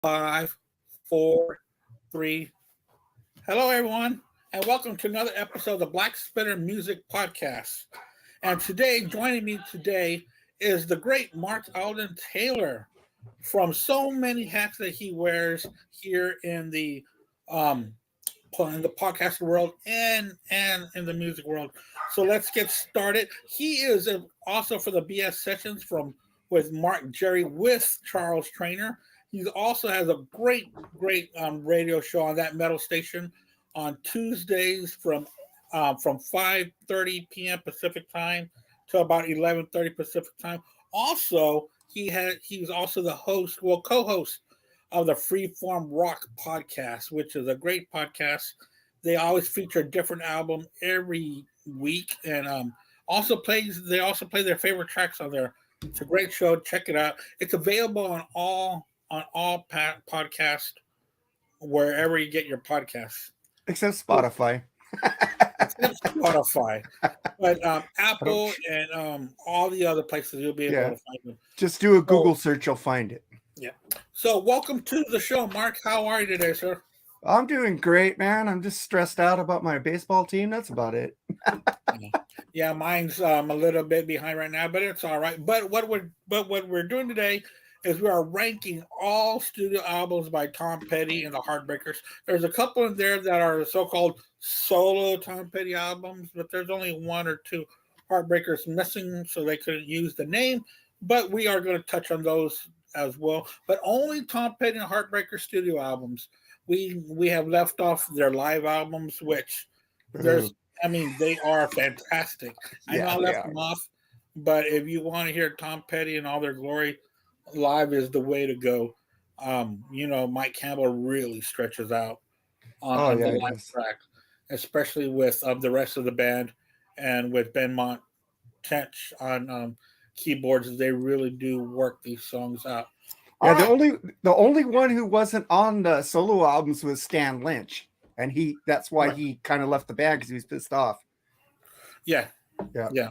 Five, four, three. Hello, everyone, and welcome to another episode of the Black Spinner Music Podcast. And today, joining me today is the great Mark Alden Taylor from so many hats that he wears here um, in the podcast world and in the music world. So let's get started. He is also for the BS sessions from with Mark Jerry with Charles Trainer. He also has a great radio show on that metal station on Tuesdays from 5:30 p.m. Pacific time to about 11:30 Pacific time. Also, he's also the host, well, co-host of the Freeform Rock podcast, which is a great podcast. They always feature a different album every week, and they also play their favorite tracks on there. It's a great show. Check it out. It's available on all podcast wherever you get your podcasts, Except Spotify. except Spotify. But I don't. Apple and all the other places you'll be able Yeah, to find them. just do a So Google search, you'll find it. yeah. So welcome to the show, Mark. How are you today, sir? I'm doing great, man. I'm just stressed out about my baseball team. That's about it. Yeah, yeah, mine's a little bit behind right now, but it's all right. But what we're doing today is we are ranking all studio albums by Tom Petty and the Heartbreakers. There's a couple in there that are so-called solo Tom Petty albums, but there's only one or two Heartbreakers missing, so they couldn't use the name. But we are going to touch on those as well. But only Tom Petty and Heartbreaker studio albums. We have left off their live albums, which there's Boo. I mean, they are fantastic. I know I Yeah, they left are. them off, but if you want to hear Tom Petty in all their glory, live is the way to go. Mike Campbell really stretches out Oh, on the yeah, it live is. track, especially with the rest of the band and with Benmont Tench on keyboards. They really do work these songs out. All Yeah, the right. only the only one who wasn't on the solo albums was Stan Lynch, and that's why Right. he kind of left the band because he was pissed off. Yeah. Yeah, Yeah,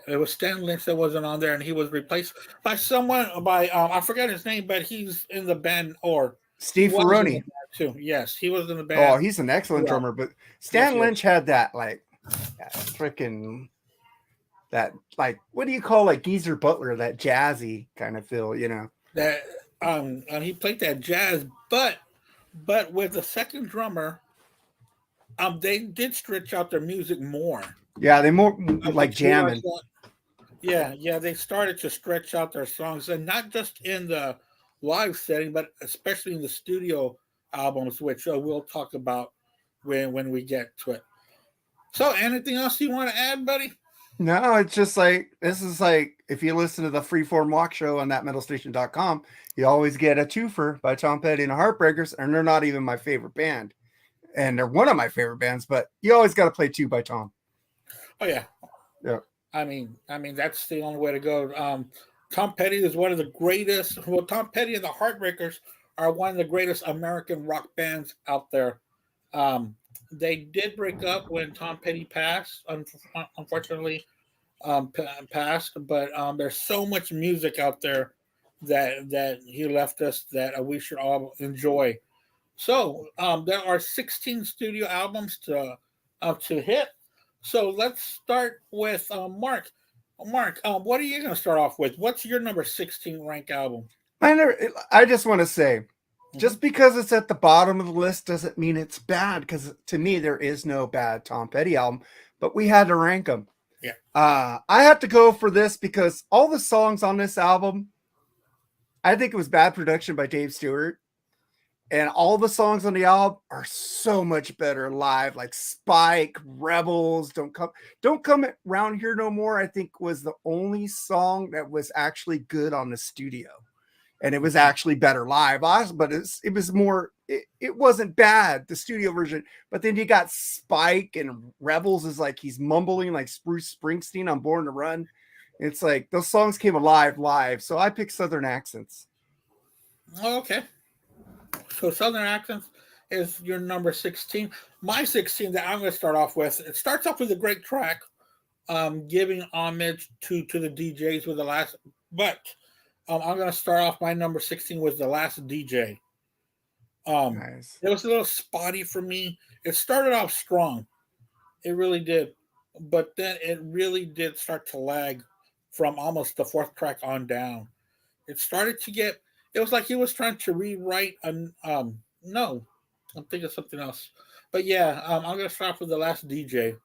it was Stan Lynch that wasn't on there, and he was replaced by someone by I forget his name, but he's in the band, or he Steve was in the Ferroni. band too. Yes, he was in the Oh, band. he's an excellent Yeah, drummer, but yes, Stan yes. Lynch had that freaking that like what do you call like Geezer Butler, that jazzy kind of feel. That and he played that jazz, but with the second drummer, they did stretch out their music more. Yeah, they more like Which we are jamming. yeah, they started to stretch out their songs, and not just in the live setting, but especially in the studio albums, which we'll talk about when we get to it. So, anything else you want to add, buddy? No, it's just like this is like if you listen to the Freeform Walk Show on thatmetalstation.com, you always get a twofer by Tom Petty and the Heartbreakers, and they're not even my favorite band. And they're one of my favorite bands, but you always got to play two by Tom. Oh yeah, Yeah. I mean that's the only way to go. Tom Petty is one of the greatest. Well, Tom Petty and the Heartbreakers are one of the greatest American rock bands out there. Um, they did break up when Tom Petty passed, unfortunately, passed. But there's so much music out there that he left us that we should all enjoy. So there are 16 studio albums to hit. So let's start with Mark. Mark, what are you going to start off with? What's your number 16 rank album? I just want to say, Hmm. just because it's at the bottom of the list doesn't mean it's bad. Because to me, there is no bad Tom Petty album, but we had to rank them. Yeah. I have to go for this because all the songs on this album, I think it was bad production by Dave Stewart. And all the songs on the album are so much better live, like Spike, Rebels, Don't Come Around Here No More, I think was the only song that was actually good on the studio. And it was actually better live. But it was more, it wasn't bad, the studio version. But then you got Spike, and Rebels is like he's mumbling like Bruce Springsteen on Born to Run. It's like those songs came alive live. So I picked Southern Accents. Oh, okay. So Southern Accents is your number 16. My 16 that I'm going to start off with, it starts off with a great track, giving homage to the DJs with the last, but I'm going to start off my number 16 with the last DJ. Nice. It was a little spotty for me. It started off strong, it really did, but then it really did start to lag from almost the fourth track on down. It started to get. It was like he was trying to rewrite an. No, I'm thinking of something else. But yeah, I'm gonna start with the last DJ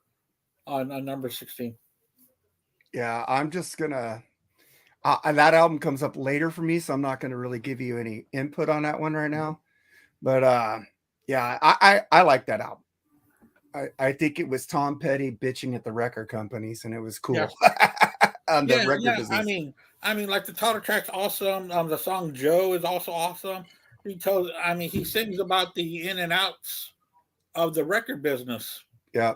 on number 16. Yeah, I'm just gonna. That album comes up later for me, so I'm not gonna really give you any input on that one right now. But yeah, I like that album. I think it was Tom Petty bitching at the record companies, and it was Yeah, cool on the record yeah. business. Like the title track's awesome. The song Joe is also awesome. He sings about the in and outs of the record business. Yeah.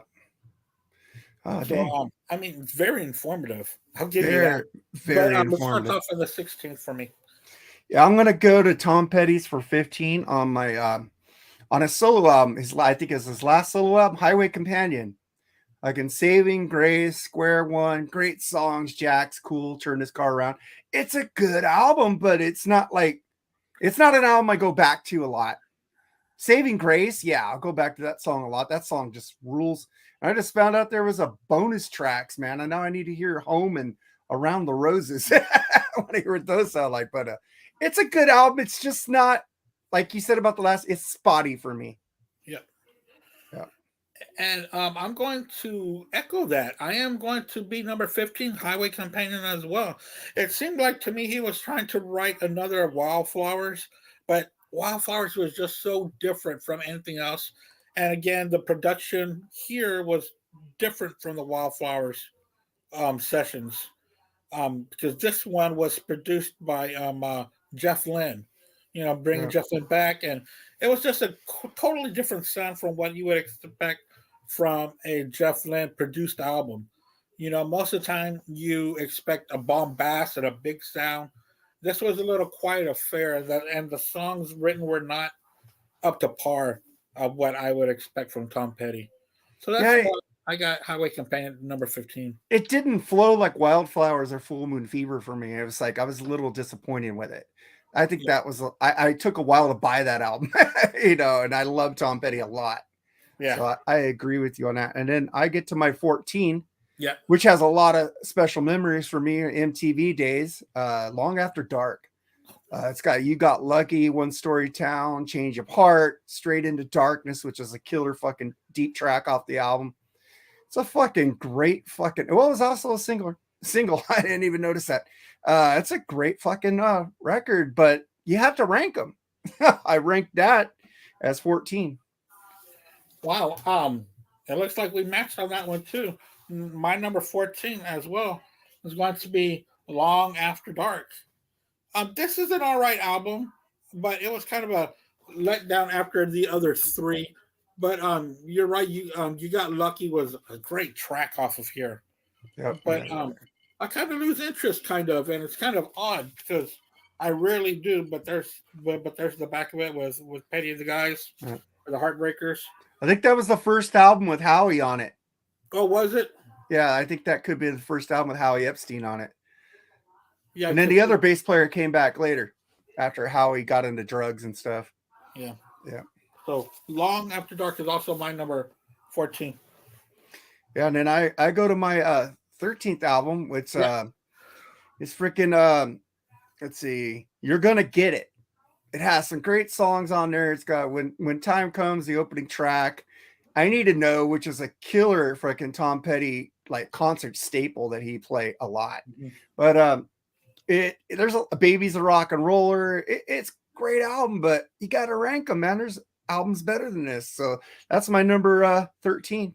Oh So, dang, it's very informative. I'll give you that. very But very it starts informative. off in the 16th for me. Yeah, I'm gonna go to Tom Petty's for 15 on my on a solo album. I think it's his last solo album, Highway Companion. Like in Saving Grace, Square One, great songs. Jack's cool, turn his car around. It's a good album, but it's not an album I go back to a lot. Saving Grace, yeah, I'll go back to that song a lot. That song just rules. And I just found out there was a bonus tracks, man. And now I need to hear Home and Around the Roses. I want to hear what those sound like. But it's a good album. It's just not like you said about the last. It's spotty for me. Yeah. Yeah. And I'm going to echo that. I am going to be number 15, Highway Companion, as well. It seemed like to me he was trying to write another Wildflowers, but Wildflowers was just so different from anything else. And again, the production here was different from the Wildflowers sessions, because this one was produced by Jeff Lynne, bringing Yeah. Jeff Lynne back. And it was just a totally different sound from what you would expect from a Jeff Lynne produced album. Most of the time you expect a bombast and a big sound. This was a little quiet affair, and the songs written were not up to par of what I would expect from Tom Petty. So that's Yeah. why I got Highway Companion number 15. It didn't flow like Wildflowers or Full Moon Fever for me. It was like I was a little disappointed with it. I think Yeah, that was I took a while to buy that album, and I love Tom Petty a lot. yeah, So I agree with you on that. And then I get to my 14, yeah. which has a lot of special memories for me, MTV days, Long After Dark. It's got You Got Lucky, One Story Town, Change of Heart, Straight into Darkness, which is a killer fucking deep track off the album. It's a fucking great fucking. Well, it was also a single. Single. I didn't even notice that. It's a great fucking record, but you have to rank them. I ranked that as 14. Wow. It looks like we matched on that one too. My number 14 as well is going to be Long After Dark. This is an all right album, but it was kind of a letdown after the other three. But you're right. You got lucky was a great track off of here. Yep. But I kind of lose interest, kind of, and it's kind of odd because I rarely do. But there's the back of it with Petty and the Guys, Yep. or the Heartbreakers. I think that was the first album with Howie on it. Oh, was it? Yeah, I think that could be the first album with Howie Epstein on it. Yeah. And then the other bass player came back later after Howie got into drugs and stuff. Yeah. Yeah. So Long After Dark is also my number 14. Yeah, and then I go to my 13th album, which is freaking let's see, You're Gonna Get It. It has some great songs on there. It's got When Time Comes, the opening track. I Need to Know, which is a killer freaking Tom Petty like concert staple that he played a lot. Mm-hmm. But there's a Baby's a Rock and Roller. It's a great album, but you got to rank them, man. There's albums better than this. So that's my number 13.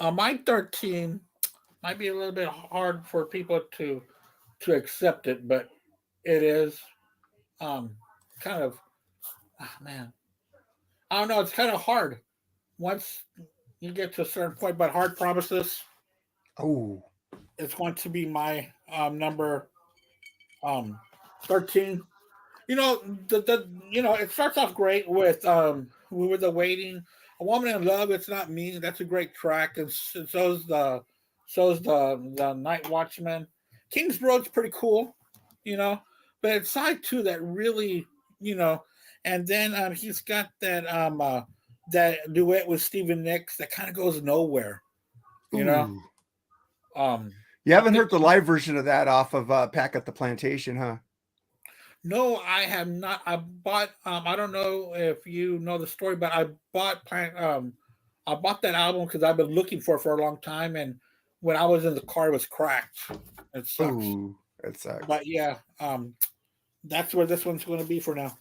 My 13 might be a little bit hard for people to accept it, but it is kind of, man, I don't know. It's kind of hard once you get to a certain point, but Hard Promises Oh, is going to be my number 13. It starts off great with We Were the Waiting, A Woman in Love. It's Not Me. That's a great track, and so's the Night Watchman. King's Road's pretty cool, but it's side two that really you know, and then he's got that duet with Stephen Nicks that kind of goes nowhere, you know. Ooh. Um, You I haven't think heard the live version of that off of Pack at the Plantation, huh? no, I have not. I bought. I don't know if you know the story, but I bought that album because I've been looking for a long time, and when I was in the car, it was cracked. It sucks. Ooh, that sucks. But yeah, that's where this one's going to be for now.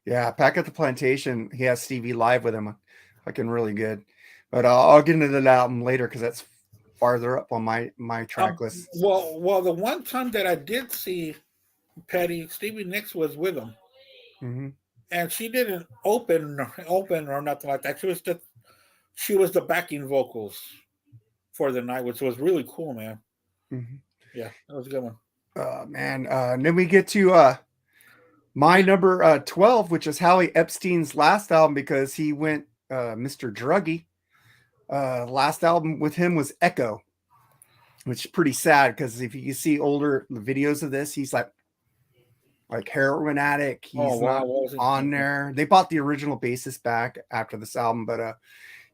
Yeah, Pack at the Plantation. He has Stevie live with him. Fucking really good. But I'll get into that album later because that's farther up on my track list. Well, the one time that I did see Petty, Stevie Nicks was with him, Mm-hmm. and she didn't open or nothing like that. She was the backing vocals for the night, which was really cool, man. Mm-hmm. Yeah, that was a good one. Man. And then we get to my number 12, which is Howie Epstein's last album because he went Mr. Druggy. Last album with him was Echo, which is pretty sad because if you see older videos of this, he's like heroin addict. Oh He's wow, not what was it? on there. They bought the original bassist back after this album, but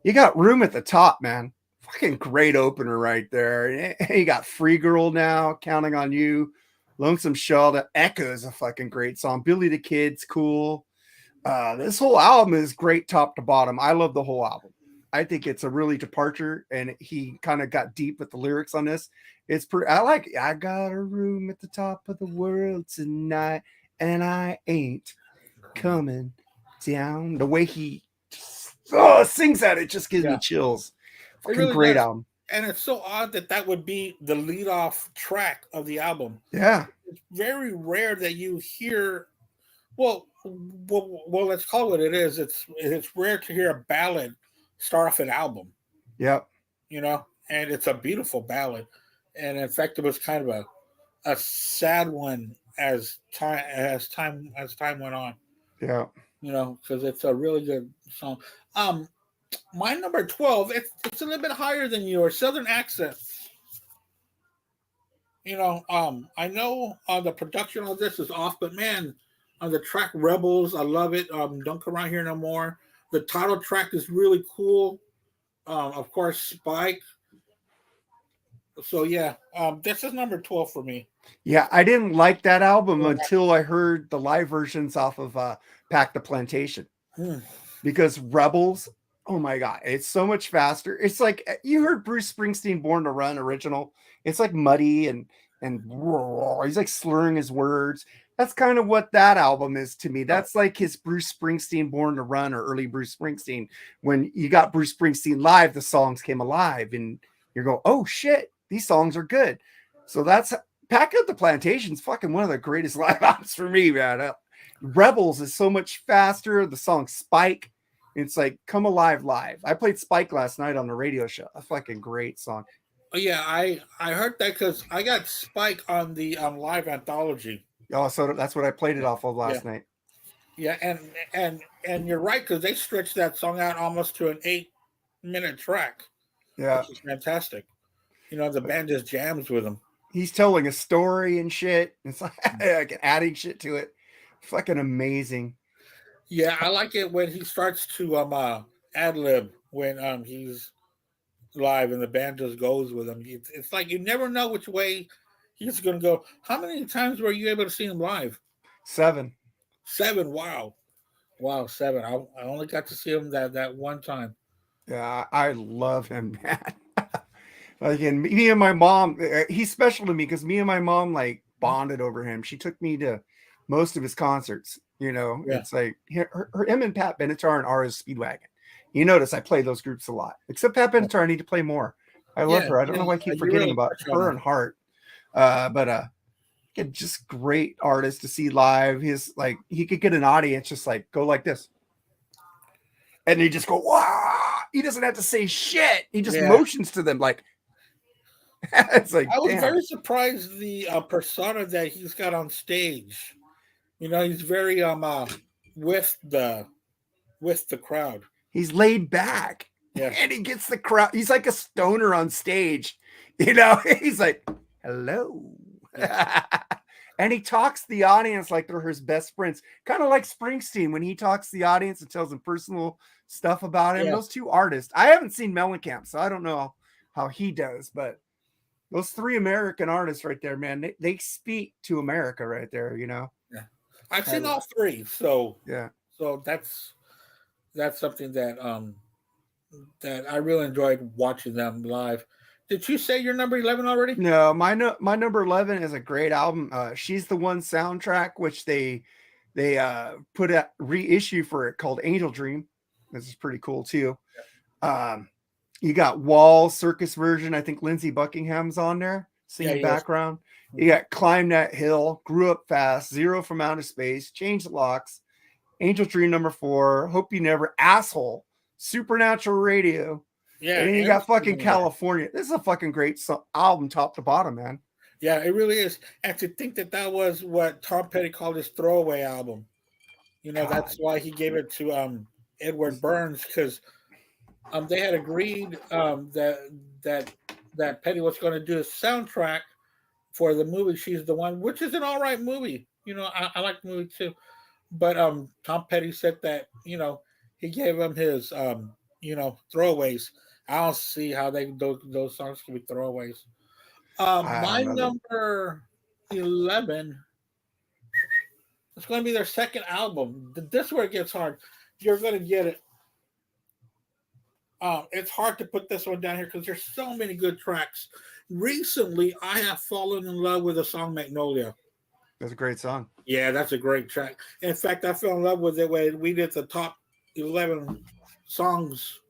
you got Room at the Top, man. Fucking great opener right there. You got Free Girl now, Counting on You, Lonesome Shelter. Echo is a fucking great song. Billy the Kid's cool. This whole album is great top to bottom. I love the whole album. I think it's a really departure, and he kind of got deep with the lyrics on this. It's pretty. I got a room at the top of the world tonight, and I ain't coming down. The way he sings that, it just gives me chills. It Fucking really great does. album. And it's so odd that would be the lead off track of the album. Yeah. It's very rare that you hear. Well, let's call it what it is. It's rare to hear a ballad start off an album. Yep. You know, and it's a beautiful ballad. And in fact, it was kind of a sad one as time went on. Yeah. You know, because it's a really good song. My number 12, it's a little bit higher than yours. Southern Accent. You know, I know the production of this is off, but man, on the track Rebels, I love it. Don't Come Around Here No More. The title track is really cool. Of course, Spike. So yeah, this is number 12 for me. Yeah, I didn't like that album until I heard the live versions off of Pack the Plantation. Because Rebels, oh my God, it's so much faster. It's like you heard Bruce Springsteen Born to Run original. It's like muddy and he's like slurring his words. That's kind of what that album is to me. That's like his Bruce Springsteen Born to Run or early Bruce Springsteen. When you got Bruce Springsteen live, the songs came alive and you go, oh shit, these songs are good. So that's Pack Up the Plantation's fucking one of the greatest live albums for me, man. Rebels is so much faster. The song Spike, it's like Come Alive Live. I played Spike last night on the radio show. A fucking great song. Oh yeah, I heard that because I got Spike on the live anthology. Oh, so that's what I played it off of last night. Yeah, and you're right because they stretched that song out almost to an 8-minute track. Yeah, which is fantastic. You know, the band just jams with him. He's telling a story and shit. It's like adding shit to it. Fucking amazing. Yeah, I like it when he starts to ad lib when he's live and the band just goes with him. It's like you never know which way he's going to go. How many times were you able to see him live? 7. 7. Wow, 7. I only got to see him that one time. Yeah, I love him, man. Like, and me and my mom, he's special to me because me and my mom like bonded over him. She took me to most of his concerts. You know, It's like him and Pat Benatar and Ara's Speedwagon. You notice I play those groups a lot, except Pat Benatar. I need to play more. I love her. I don't know why I keep forgetting about her and Heart. But just great artist to see live. His like he could get an audience just like go like this, and they just go wow. He doesn't have to say shit. He just motions to them like. It's like I was very surprised the persona that he's got on stage. You know, he's very with the crowd. He's laid back. Yeah. And he gets the crowd. He's like a stoner on stage. You know, he's like, hello. And he talks to the audience like they're his best friends, kind of like Springsteen when he talks to the audience and tells them personal stuff about him. Yeah. Those two artists, I haven't seen Mellencamp, so I don't know how he does, but those three American artists right there, man, they speak to America right there, you know. Yeah. I've seen all three, so Yeah. so that's something that that I really enjoyed watching them live. Did you say you're number 11 already? No, my number 11 is a great album. She's the One soundtrack, which they put a reissue for it called Angel Dream. This is pretty cool too. You got Wall Circus version. I think Lindsey Buckingham's on there singing background. You got Climb That Hill, Grew Up Fast, Zero from Outer Space, Change the Locks, Angel Dream number 4, Hope You Never, Asshole, Supernatural Radio. Yeah, and then you got fucking California. This is a fucking great album, top to bottom, man. Yeah, it really is. And to think that that was what Tom Petty called his throwaway album. You know, that's why he gave it to Edward Burns, because they had agreed that Petty was going to do a soundtrack for the movie She's the One, which is an all right movie. You know, I like the movie too. But Tom Petty said that, you know, he gave him his you know, throwaways. I don't see how those songs can be throwaways. My number 11, it's going to be their second album. This is where it gets hard. You're going to get it. It's hard to put this one down here because there's so many good tracks. Recently, I have fallen in love with the song Magnolia. That's a great song. Yeah, that's a great track. In fact, I fell in love with it when we did the top 11 songs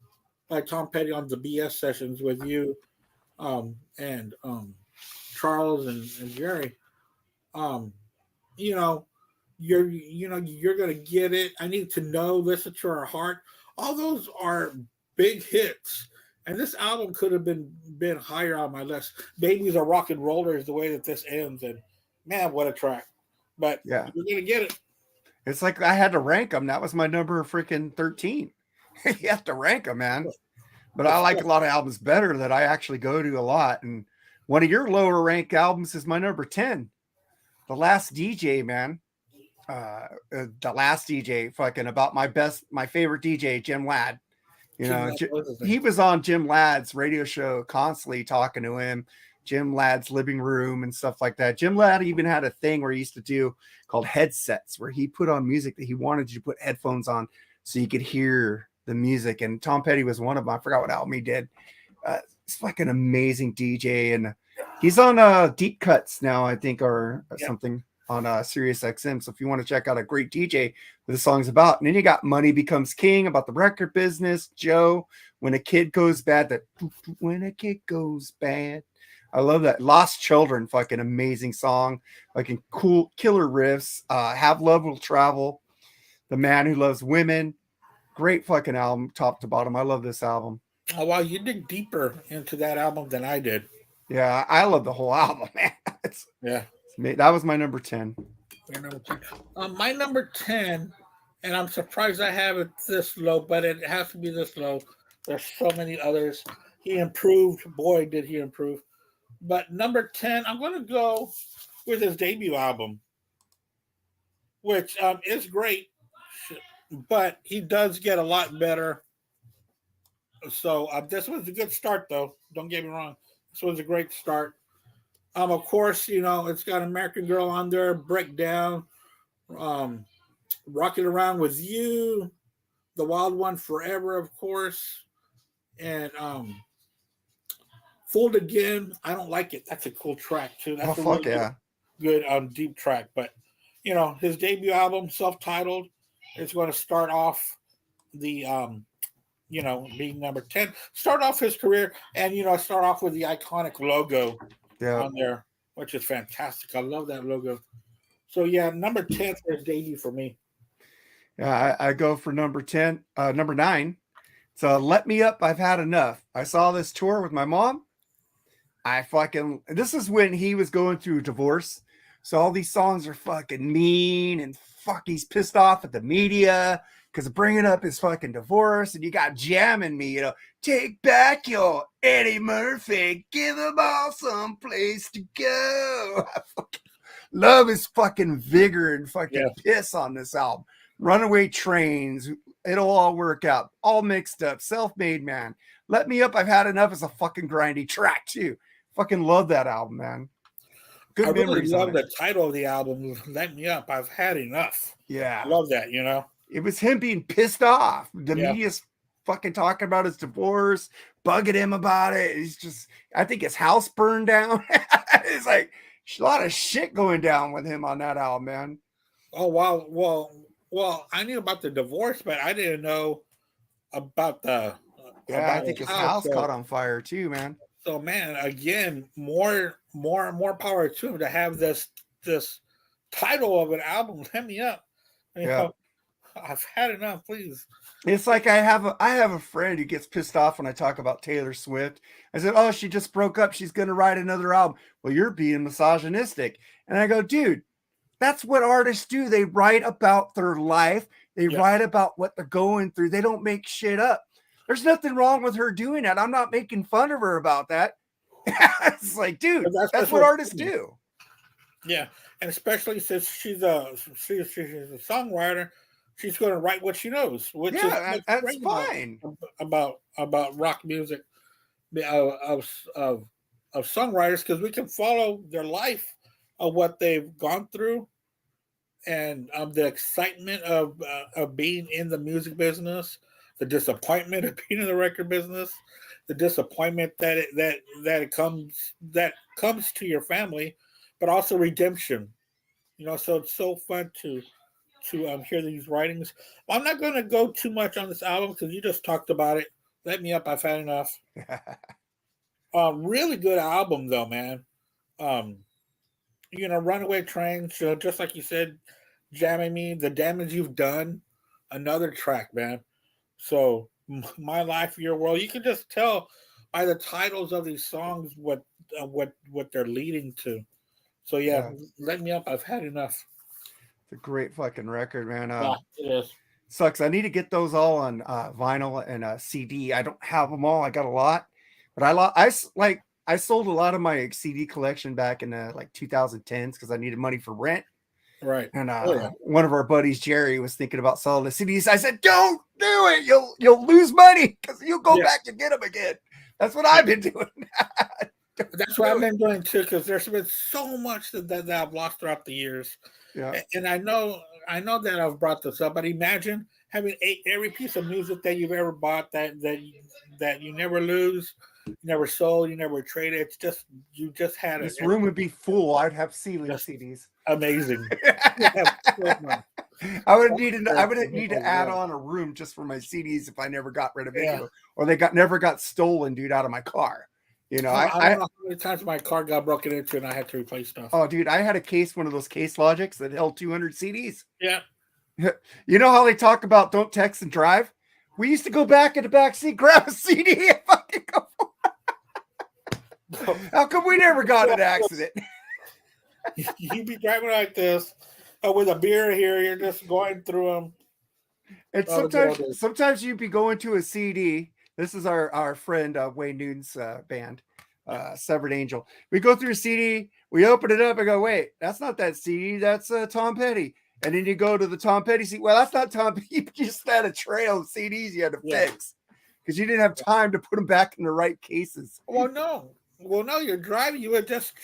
by Tom Petty on the BS sessions with you and Charles and Jerry. You know, you're gonna get it. I Need to Know, Listen to Our Heart. All those are big hits. And this album could have been higher on my list. Babies Are Rock and Rollers, the way that this ends, and man, what a track. But yeah, you're gonna get it. It's like I had to rank them. That was my number freaking 13. You have to rank them, man. But I like a lot of albums better that I actually go to a lot. And one of your lower rank albums is my number 10. The Last DJ, man. The Last DJ, fucking about my favorite DJ, Jim Ladd. You know, he was on Jim Ladd's radio show constantly talking to him, Jim Ladd's living room and stuff like that. Jim Ladd even had a thing where he used to do called headsets, where he put on music that he wanted you to put headphones on so you could hear the music. And Tom Petty was one of them. I forgot what album he did. It's like an amazing DJ, and he's on Deep Cuts now, I think, or something on Sirius XM. So if you want to check out a great DJ what the song's about. And then you got Money Becomes King, about the record business. Joe, When a Kid Goes Bad, that when a kid goes bad. I love that. Lost Children, fucking amazing song. Fucking cool, killer riffs. Have Love Will Travel. The Man Who Loves Women. Great fucking album, top to bottom. I love this album. Oh, wow, you dig deeper into that album than I did. Yeah, I love the whole album, man. That was my number 10. Your number 10. My number 10, and I'm surprised I have it this low, but it has to be this low. There's so many others. He improved. Boy, did he improve. But number 10, I'm going to go with his debut album, which is great, but he does get a lot better. So this was a good start, though. Don't get me wrong. This was a great start. Of course, you know, it's got American Girl on there, Breakdown, Rocking Around With You, The Wild One Forever, of course, and Fooled Again. I don't like it. That's a cool track, too. That's good deep track. But, you know, his debut album, self-titled, is going to start off the you know, being number 10, start off his career, and, you know, start off with the iconic logo on there, which is fantastic. I love that logo. So, yeah, number 10 for his debut for me. Yeah, I go for number 10, number 9. So, Let Me Up, I've Had Enough. I saw this tour with my mom. This is when he was going through a divorce. So, all these songs are fucking mean and he's pissed off at the media because of bringing up his fucking divorce, and you got Jamming Me, you know, take back your Eddie Murphy, give them all some place to go. I fucking Love is fucking vigor and fucking Yes. piss on this album. Runaway Trains, it'll all work out. All mixed up. Self-made man. Let Me Up, I've Had Enough is a fucking grindy track too. Fucking love that album, man. I Good really memories on love it. the title of the album, Let Me Up. I've had enough. Yeah. Love that, you know? It was him being pissed off. The Yeah. media's fucking talking about his divorce, bugging him about it. He's just, I think his house burned down. It's like a lot of shit going down with him on that album, man. Oh, wow. Well, I knew about the divorce, but I didn't know about the Yeah, I about think his his house. house caught on fire too, man. So man, again, more power to him to have this title of an album. Let me up. You Yeah. know, I've had enough, please. It's like I have a friend who gets pissed off when I talk about Taylor Swift. I said, "Oh, she just broke up. She's going to write another album." Well, you're being misogynistic. And I go, "Dude, that's what artists do. They write about their life. They Yeah. write about what they're going through. They don't make shit up. There's nothing wrong with her doing that. I'm not making fun of her about that." It's like, dude, that's what artists do. Yeah, and especially since she's a songwriter, she's going to write what she knows, which Yeah, is that's fine. about rock music of songwriters, because we can follow their life of what they've gone through, and the excitement of being in the music business, the disappointment of being in the record business, the disappointment that comes to your family, but also redemption. You know, so it's so fun to hear these writings. I'm not going to go too much on this album because you just talked about it. Let Me Up, I've had enough. Really good album though, man. Um, you know, Runaway Train, so just like you said, Jamming Me, The Damage You've Done, another track, man. So My Life, Your World, you can just tell by the titles of these songs what they're leading to. So yeah, Let Me Up, I've had enough. It's a great fucking record, man. Yeah, it is. Sucks. I need to get those all on vinyl and CD. I don't have them all. I got a lot, but I sold a lot of my CD collection back in like 2010s because I needed money for rent. Right. And one of our buddies, Jerry, was thinking about selling the CDs. I said, "Don't do it. You'll lose money because you'll go back to get them again." That's what I've been doing. That's what I've been doing too, because there's been so much that I've lost throughout the years. Yeah. And I know that I've brought this up, but imagine having every piece of music that you've ever bought that you never lose, you never sold, you never traded. It's just you just had it. This room would be full. I'd have ceiling CDs. Amazing. I would need to add on a room just for my CDs if I never got rid of it, or they never got stolen, dude, out of my car. You know, I don't know how many times my car got broken into and I had to replace stuff. Oh, dude, I had one of those Case Logics that held 200 CDs. Yeah. You know how they talk about don't text and drive? We used to go back in the back seat, grab a CD, and fucking go. How come we never got in an accident? You'd be driving like this with a beer here. You're just going through them. And sometimes you'd be going to a CD. This is our friend Wayne Newton's band, Severed Angel. We go through a CD, we open it up, and go, "Wait, that's not that CD. That's Tom Petty." And then you go to the Tom Petty CD. Well, that's not Tom Petty. You just had a trail of CDs you had to fix because you didn't have time to put them back in the right cases. Well, no, you're driving. You would just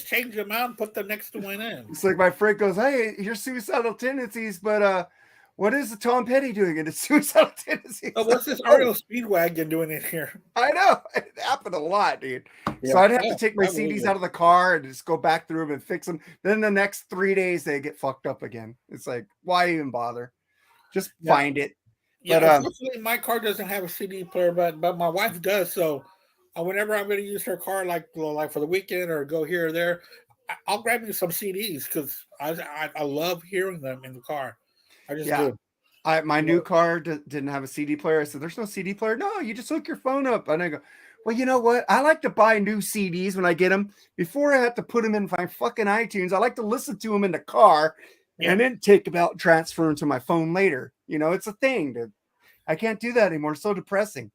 change them out and put the next one in. It's like my friend goes, "Hey, your suicidal tendencies, but what is the Tom Petty doing in his suicidal tendencies?" Oh, what's this Ariel Speedwagon doing in here? I know. It happened a lot, dude. Yeah. So I'd have to take my CDs out of the car and just go back through them and fix them. Then the next 3 days, they get fucked up again. It's like, why even bother? Just find it. Yeah, but, unfortunately, my car doesn't have a CD player, but my wife does. So whenever I'm going to use her car, like for the weekend or go here or there, I'll grab me some CDs because I love hearing them in the car. I just do. My new car didn't have a CD player. I said, "There's no CD player." "No, you just hook your phone up." And I go, "Well, you know what? I like to buy new CDs when I get them before I have to put them in my fucking iTunes. I like to listen to them in the car and then take them out and transfer them to my phone later. You know, it's a thing. I can't do that anymore. It's so depressing."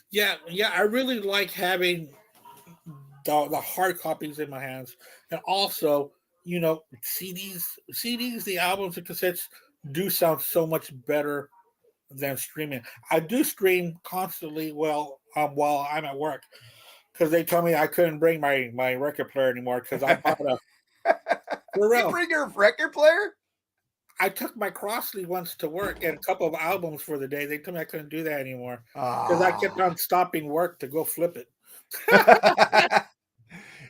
Yeah. I really like having the hard copies in my hands, and also CDs, the albums, the cassettes do sound so much better than streaming. I do stream constantly, while I'm at work, because they told me I couldn't bring my record player anymore because I bought a for You real. bring your record player? I took my Crossley once to work and a couple of albums for the day. They told me I couldn't do that anymore because I kept on stopping work to go flip it.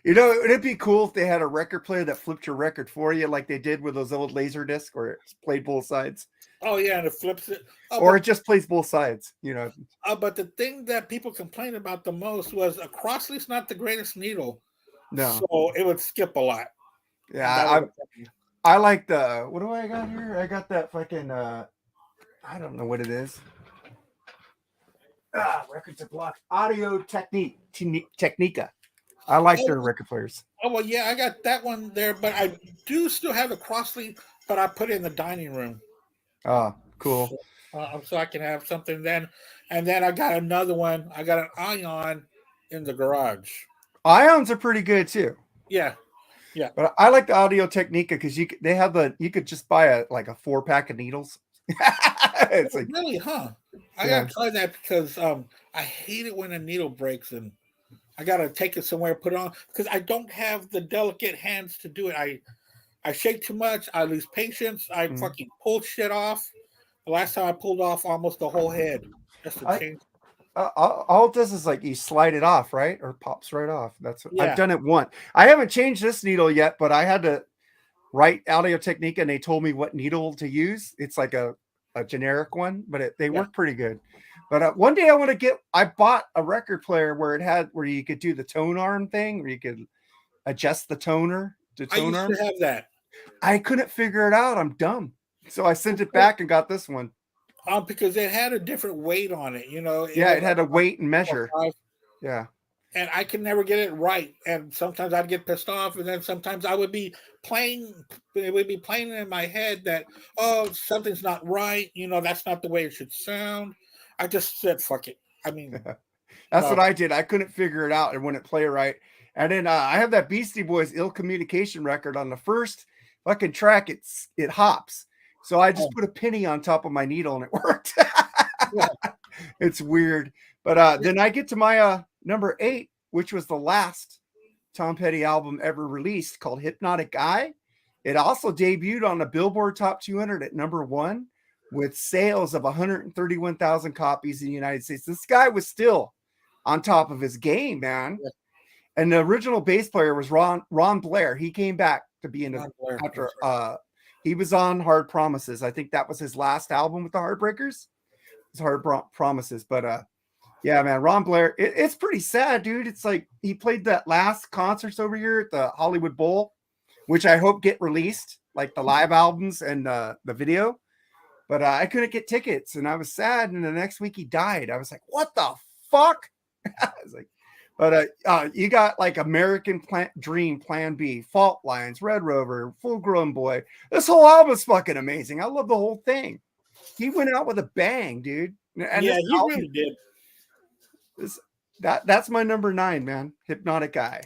It'd be cool if they had a record player that flipped your record for you, like they did with those old laser discs where it played both sides. Oh yeah, and it flips it. Or it just plays both sides, But the thing that people complained about the most was a Crossley's not the greatest needle. No. So it would skip a lot. Yeah, I like what do I got here? I got that fucking I don't know what it is. Records are blocked. Audio Technica. I like their record players. Oh well, yeah, I got that one there, but I do still have a Crossley, but I put it in the dining room. Oh, cool. So I can have something then. And then I got another one. I got an Ion in the garage. Ions are pretty good too. Yeah. But I like the Audio Technica because you could just buy a 4-pack of needles. It's like, really, huh? I gotta try that because I hate it when a needle breaks and I gotta take it somewhere, put it on, because I don't have the delicate hands to do it. I shake too much. I lose patience. I fucking pull shit off. The last time I pulled off almost the whole head just to change. All it does is you slide it off, right? Or pops right off. That's what I've done it once. I haven't changed this needle yet, but I had to write Audio Technica and they told me what needle to use. It's like a generic one, but they work pretty good. But one day I bought a record player where you could do the tone arm thing, where you could adjust the toner. I used to have that. I couldn't figure it out. I'm dumb. So I sent it back and got this one. Because it had a different weight on it, It had a weight and measure. Yeah. And I could never get it right. And sometimes I'd get pissed off. And then sometimes it would be playing in my head that, something's not right. That's not the way it should sound. I just said, fuck it. I mean, that's what I did. I couldn't figure it out. It wouldn't play right. And then I have that Beastie Boys Ill Communication record on the first fucking track. It hops. So I just put a penny on top of my needle and it worked. It's weird. But then I get to my number 8, which was the last Tom Petty album ever released, called Hypnotic Eye. It also debuted on the Billboard Top 200 at number 1 with sales of 131,000 copies in the United States. This guy was still on top of his game, man. Yeah. And the original bass player was Ron Blair. He came back to be in after he was on Hard Promises. I think that was his last album with the Heartbreakers. It's Hard Promises. But yeah, man, Ron Blair, it's pretty sad, dude. It's like he played that last concerts over here at the Hollywood Bowl, which I hope get released, like the live albums and the video. But I couldn't get tickets and I was sad. And the next week he died. I was like, what the fuck? I was like, but you got like American Dream, Plan B, Fault Lines, Red Rover, Full Grown Boy. This whole album is fucking amazing. I love the whole thing. He went out with a bang, dude. And yeah, he really did. That's my number 9, man. Hypnotic Eye.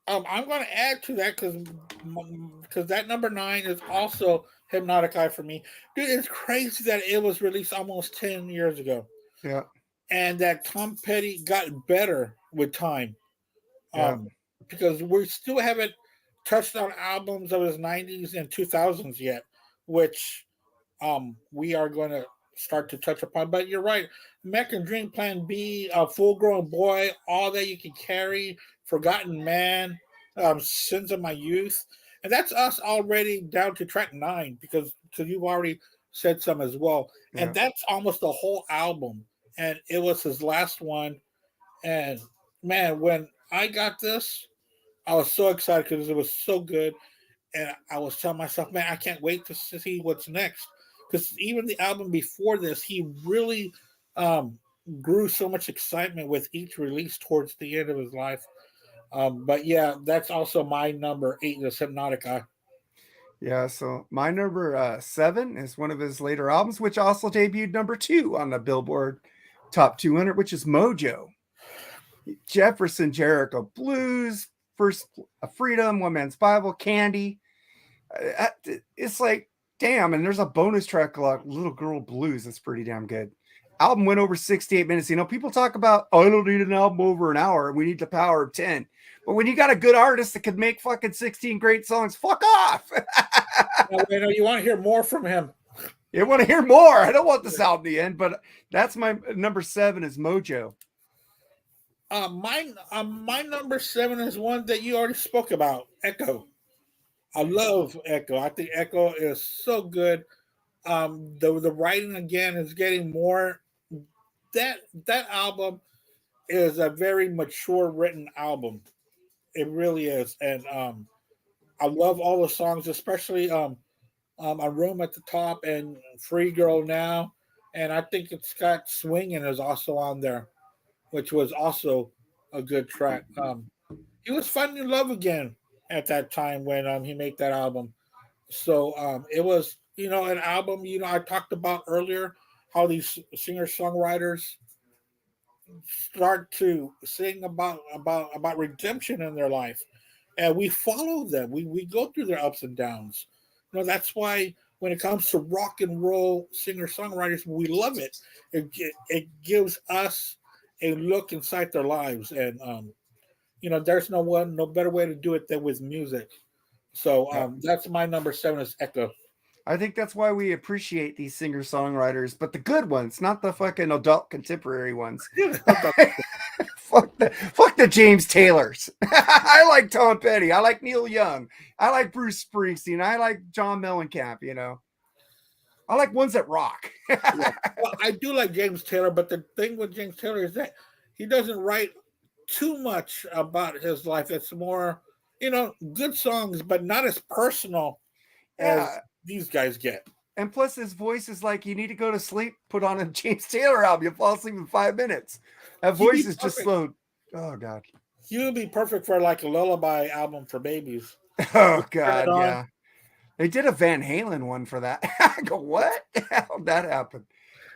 I'm going to add to that because that number 9 is also Hypnotic Eye for me. Dude, it's crazy that it was released almost 10 years ago. Yeah. And that Tom Petty got better with time. Because we still haven't touched on albums of his 90s and 2000s yet, which we are going to start to touch upon. But you're right. American Dream, Plan B, Full Grown Boy, All That You Can Carry, Forgotten Man, Sins of My Youth. And that's us already down to track 9 because you've already said some as well. Yeah. And that's almost the whole album. And it was his last one. And man, when I got this, I was so excited because it was so good. And I was telling myself, man, I can't wait to see what's next. Because even the album before this, he really grew so much excitement with each release towards the end of his life. But yeah, that's also my number 8, is Hypnotic Eye. Yeah, so my number 7 is one of his later albums, which also debuted number 2 on the Billboard Top 200, which is Mojo. Jefferson Jericho Blues, First Freedom, One Man's Bible, Candy. It's like, damn. And there's a bonus track like Little Girl Blues. That's pretty damn good. Album went over 68 minutes. People talk about, oh, I don't need an album over an hour. We need the power of 10. But when you got a good artist that could make fucking 16 great songs, fuck off. You want to hear more from him. You want to hear more. I don't want this album to end, but that's my number 7 is Mojo. My number 7 is one that you already spoke about, Echo. I love Echo. I think Echo is so good. The writing again is getting more. That album is a very mature written album. It really is, and I love all the songs, especially A Room at the Top and Free Girl Now, and I think it's got Swingin' is also on there, which was also a good track. He was finding love again at that time when he made that album. So it was, an album, I talked about earlier how these singer-songwriters start to sing about redemption in their life. And we follow them. We go through their ups and downs. That's why when it comes to rock and roll singer-songwriters, we love it. It gives us a look inside their lives. And, there's no better way to do it than with music. So that's my number 7 is Echo. I think that's why we appreciate these singer-songwriters, but the good ones, not the fucking adult contemporary ones. Fuck the James Taylors. I like Tom Petty. I like Neil Young. I like Bruce Springsteen. I like John Mellencamp, I like ones that rock. Yeah. Well, I do like James Taylor, but the thing with James Taylor is that he doesn't write too much about his life. It's more, good songs, but not as personal as these guys get. And plus his voice is like, you need to go to sleep, put on a James Taylor album, you'll fall asleep in 5 minutes. That voice is just slow. Oh God. He would be perfect for like a lullaby album for babies. Oh God, yeah. They did a Van Halen one for that. I go, what? How'd that happen?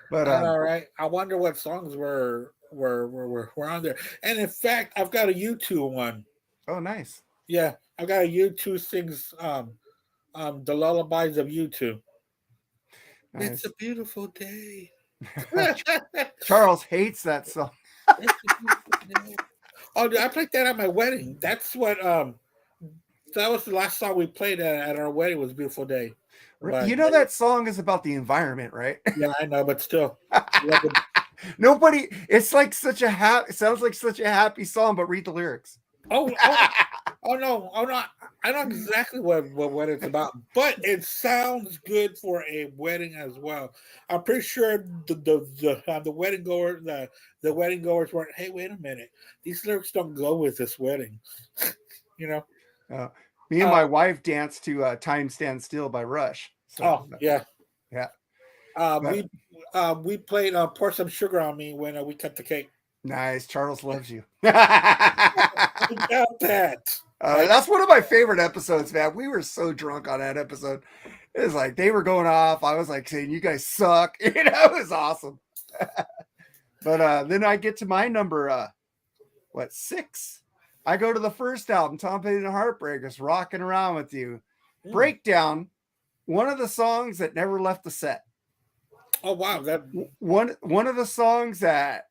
But all right. I wonder what songs were on there. And in fact, I've got a U2 one. Oh, nice. Yeah, I've got a U2 sings the lullabies of U2. Nice. It's a beautiful day. Charles hates that song. Oh, I played that at my wedding. That's what that was the last song we played at our wedding was Beautiful Day. But, that song is about the environment, right? Yeah, I know, but still. Nobody, it's like such a it sounds like such a happy song, but read the lyrics. Oh no. I know exactly what it's about, but it sounds good for a wedding as well. I'm pretty sure the wedding goers weren't. Hey, wait a minute, these lyrics don't go with this wedding. Me and my wife danced to "Time Stands Still" by Rush. So, yeah. But, we played "Pour Some Sugar on Me" when we cut the cake. Nice, Charles loves you. About that. That's one of my favorite episodes, man. We were so drunk on that episode. It was like they were going off. I was like saying, "You guys suck." It was awesome. But then I get to my number, 6? I go to the first album, Tom Petty and the Heartbreakers, "Rockin' Around with You." Breakdown, one of the songs that never left the set. Oh wow, that one of the songs that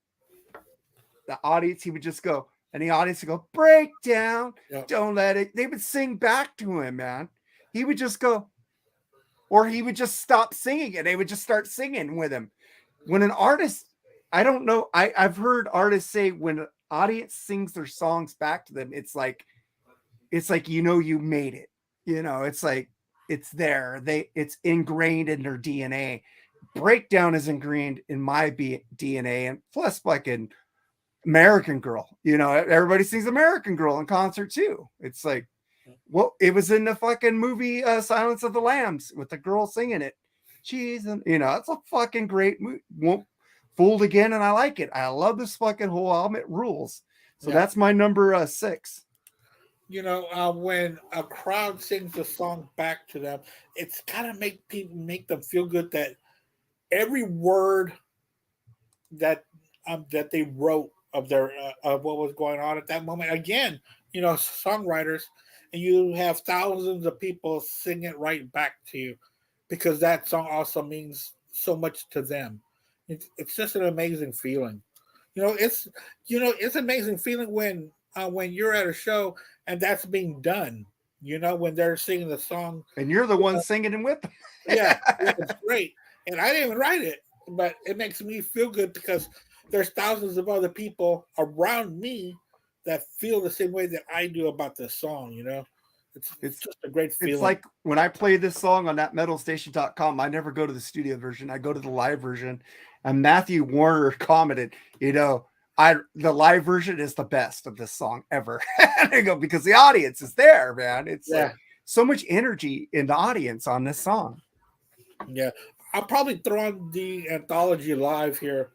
the audience, he would just go, and the audience would go, "Breakdown, don't let it." They would sing back to him, man. He would just go, or he would just stop singing and they would just start singing with him. When an artist, I don't know, I've heard artists say when an audience sings their songs back to them, it's like you made it. It's like it's there. It's ingrained in their DNA. Breakdown is ingrained in my DNA, and plus fucking American Girl. Everybody sings American Girl in concert too. It's like, well, it was in the fucking movie Silence of the Lambs with the girl singing it. It's a fucking great movie. Won't fooled again, and I like it. I love this fucking whole album. It rules. So that's my number 6. When a crowd sings a song back to them, it's gotta make them feel good that every word that they wrote their of what was going on at that moment. Again, songwriters, and you have thousands of people sing it right back to you because that song also means so much to them. It's just an amazing feeling. It's an amazing feeling when you're at a show and that's being done. When they're singing the song, And you're the one singing it with them. yeah, it's great. And I didn't even write it, but it makes me feel good because there's thousands of other people around me that feel the same way that I do about this song. It's just a great feeling. It's like when I play this song on that metalstation.com, I never go to the studio version. I go to the live version. And Matthew Warner commented, the live version is the best of this song ever. And I go, because the audience is there, man. It's like so much energy in the audience on this song. Yeah. I'll probably throw on the anthology live here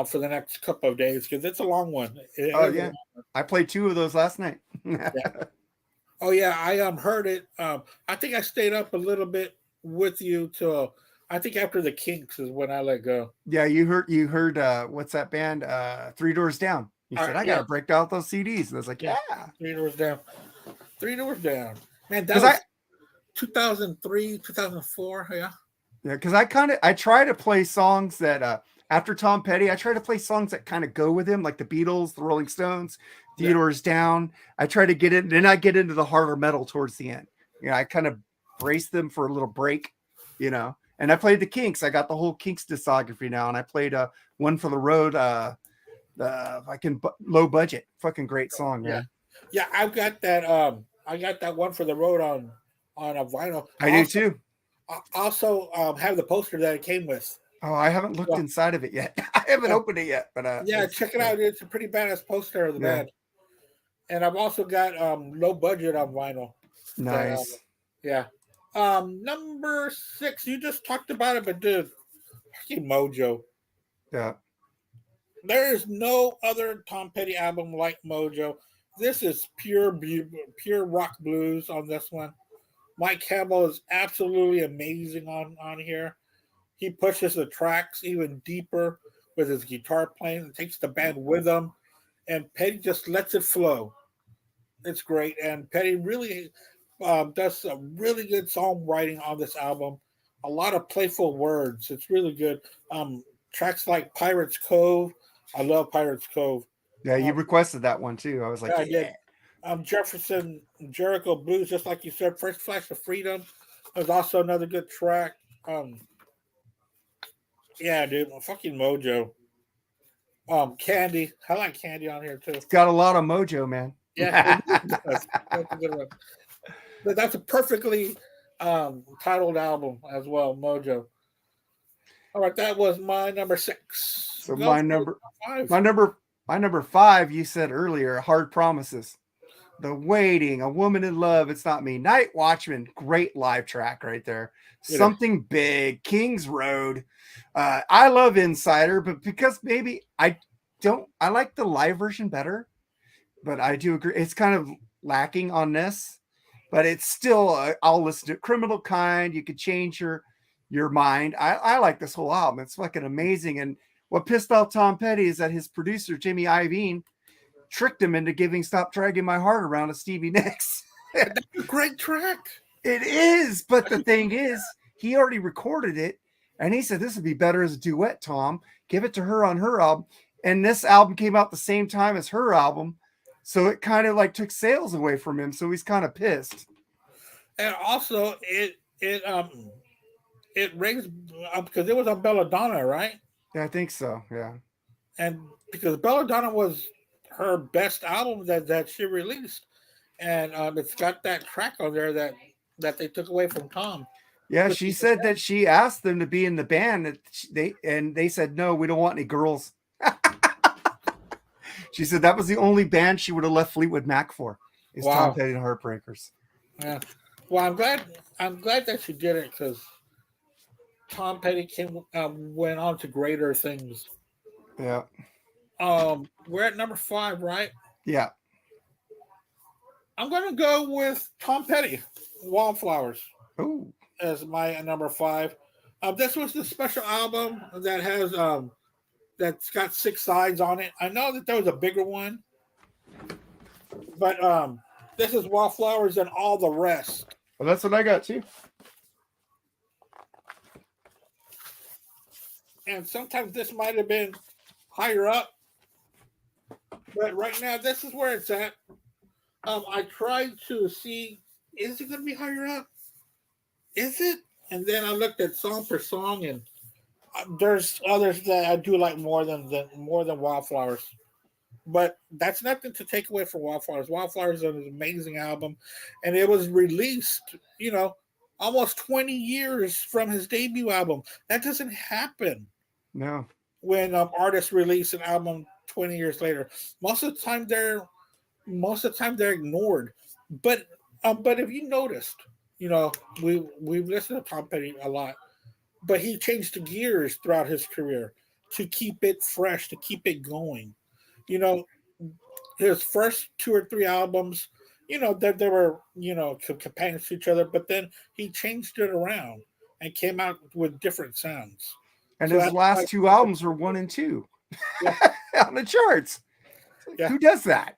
for the next couple of days because it's a long one. Yeah. I played 2 of those last night. Yeah. Oh yeah, I heard it. I think I stayed up a little bit with you till I think after the Kinks is when I let go. Yeah, you heard what's that band? 3 Doors Down. You said I gotta break out those CDs. And I was like, yeah. 3 Doors Down. 3 Doors Down. Man, that was 2003, 2004. Yeah. Yeah, because I try to play songs that after Tom Petty, I try to play songs that kind of go with him, like the Beatles, the Rolling Stones, Theodore's Down. I try to get in, then I get into the harder metal towards the end. I kind of brace them for a little break, And I played the Kinks. I got the whole Kinks discography now, and I played One for the Road, Low Budget, fucking great song, man. Yeah, I've got that. I got that One for the Road on a vinyl. I do too. I also have the poster that it came with. Oh, I haven't looked inside of it yet. I haven't opened it yet, but check it out. It's a pretty badass poster of the band. And I've also got Low Budget on vinyl. Nice. Number 6, you just talked about it, but dude, fucking Mojo. Yeah. There is no other Tom Petty album like Mojo. This is pure rock blues on this one. Mike Campbell is absolutely amazing on here. He pushes the tracks even deeper with his guitar playing and takes the band with him. And Petty just lets it flow. It's great. And Petty really does some really good songwriting on this album. A lot of playful words. It's really good. Tracks like Pirates Cove. I love Pirates Cove. Yeah, you requested that one too. I was like, I did. Jefferson Jericho Blues, just like you said, First Flash of Freedom. There's also another good track. Yeah, dude, fucking Mojo. Candy. I like Candy on here too. It's got a lot of mojo, man. Yeah, that's a good one. But that's a perfectly titled album as well, Mojo. All right, that was my number 6. So my number 5, you said earlier, Hard Promises. The Waiting, A Woman in Love, It's Not Me. Night Watchman, great live track right there. Something Big, King's Road. I love Insider, but because maybe I like the live version better, but I do agree. It's kind of lacking on this, but it's still, I'll listen to it. Criminal Kind, you could change your mind. I like this whole album. It's fucking amazing. And what pissed off Tom Petty is that his producer, Jimmy Iovine, tricked him into giving Stop Dragging My Heart Around to Stevie Nicks. That's a great track. It is, but the thing is, he already recorded it, and he said, this would be better as a duet, Tom. Give it to her on her album. And this album came out the same time as her album, so it kind of like took sales away from him, so he's kind of pissed. And also, it rings because it was on Belladonna, right? Yeah, I think so, yeah. And because Belladonna was her best album that she released, and it's got that track on there that they took away from Tom. Yeah, she said that she asked them to be in the band, and they said no, we don't want any girls. She said that was the only band she would have left Fleetwood Mac for. Is Tom Petty and Heartbreakers. Yeah, well, I'm glad that she did it because Tom Petty went on to greater things. Yeah. We're at number 5, right? Yeah. I'm gonna go with Tom Petty, Wallflowers. Ooh. As my number 5. This was the special album that has that's got 6 sides on it. I know that there was a bigger one, but this is Wildflowers and All the Rest. Well, that's what I got too. And sometimes this might have been higher up, but right now this is where it's at. I tried to see, is it going to be higher up? Is it? And then I looked at song per song, and there's others that I do like more than Wildflowers. But that's nothing to take away from Wildflowers. Wildflowers is an amazing album, and it was released, almost 20 years from his debut album. That doesn't happen. No. When artists release an album 20 years later, most of the time they're ignored. But if you noticed, we've listened to Tom Petty a lot, but he changed the gears throughout his career to keep it fresh, to keep it going. His first 2 or 3 albums, that they were, companions to each other, but then he changed it around and came out with different sounds. And his last 2 albums were 1 and 2 on the charts. Yeah. Who does that?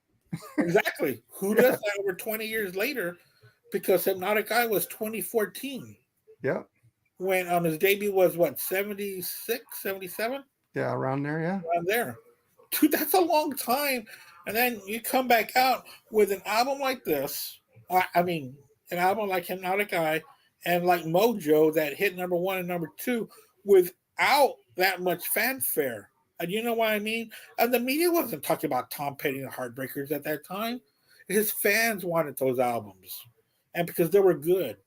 Exactly. Who does that over 20 years later? Because Hypnotic Eye was 2014. Yeah. When his debut was, 76, 77? Yeah, around there, yeah. Around there. Dude, that's a long time. And then you come back out with an album like this. An album like Hypnotic Eye and like Mojo that hit number 1 and number 2 without that much fanfare. And you know what I mean? And the media wasn't talking about Tom Petty and the Heartbreakers at that time. His fans wanted those albums. And because they were good.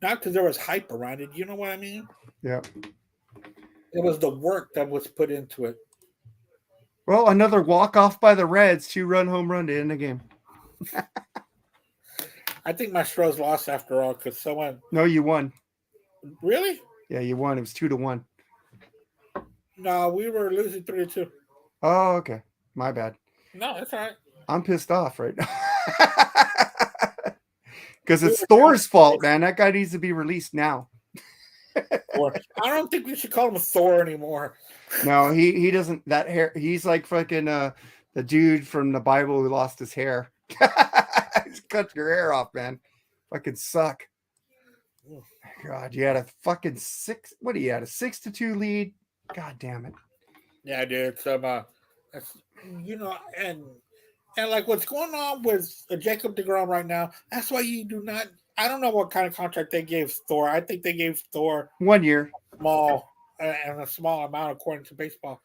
Not because there was hype around it. You know what I mean? Yeah. It was the work that was put into it. Well, another walk-off by the Reds, 2-run home run to end the game. I think my Stros lost after all because someone... No, you won. Really? Yeah, you won. It was 2-1. No, we were losing 3-2. Oh, okay. My bad. No, that's all right. I'm pissed off right now. Because it's Thor's fault, man. That guy needs to be released now. I don't think we should call him Thor anymore. No, he doesn't. That hair. He's like fucking the dude from the Bible who lost his hair. Just cut your hair off, man. Fucking suck. God, you had a fucking 6. What do you had? A 6-2 lead. God damn it. Yeah, dude. So, and like what's going on with Jacob deGrom right now. That's why you do not. I don't know what kind of contract they gave Thor. I think they gave Thor 1 year. A small amount according to baseball.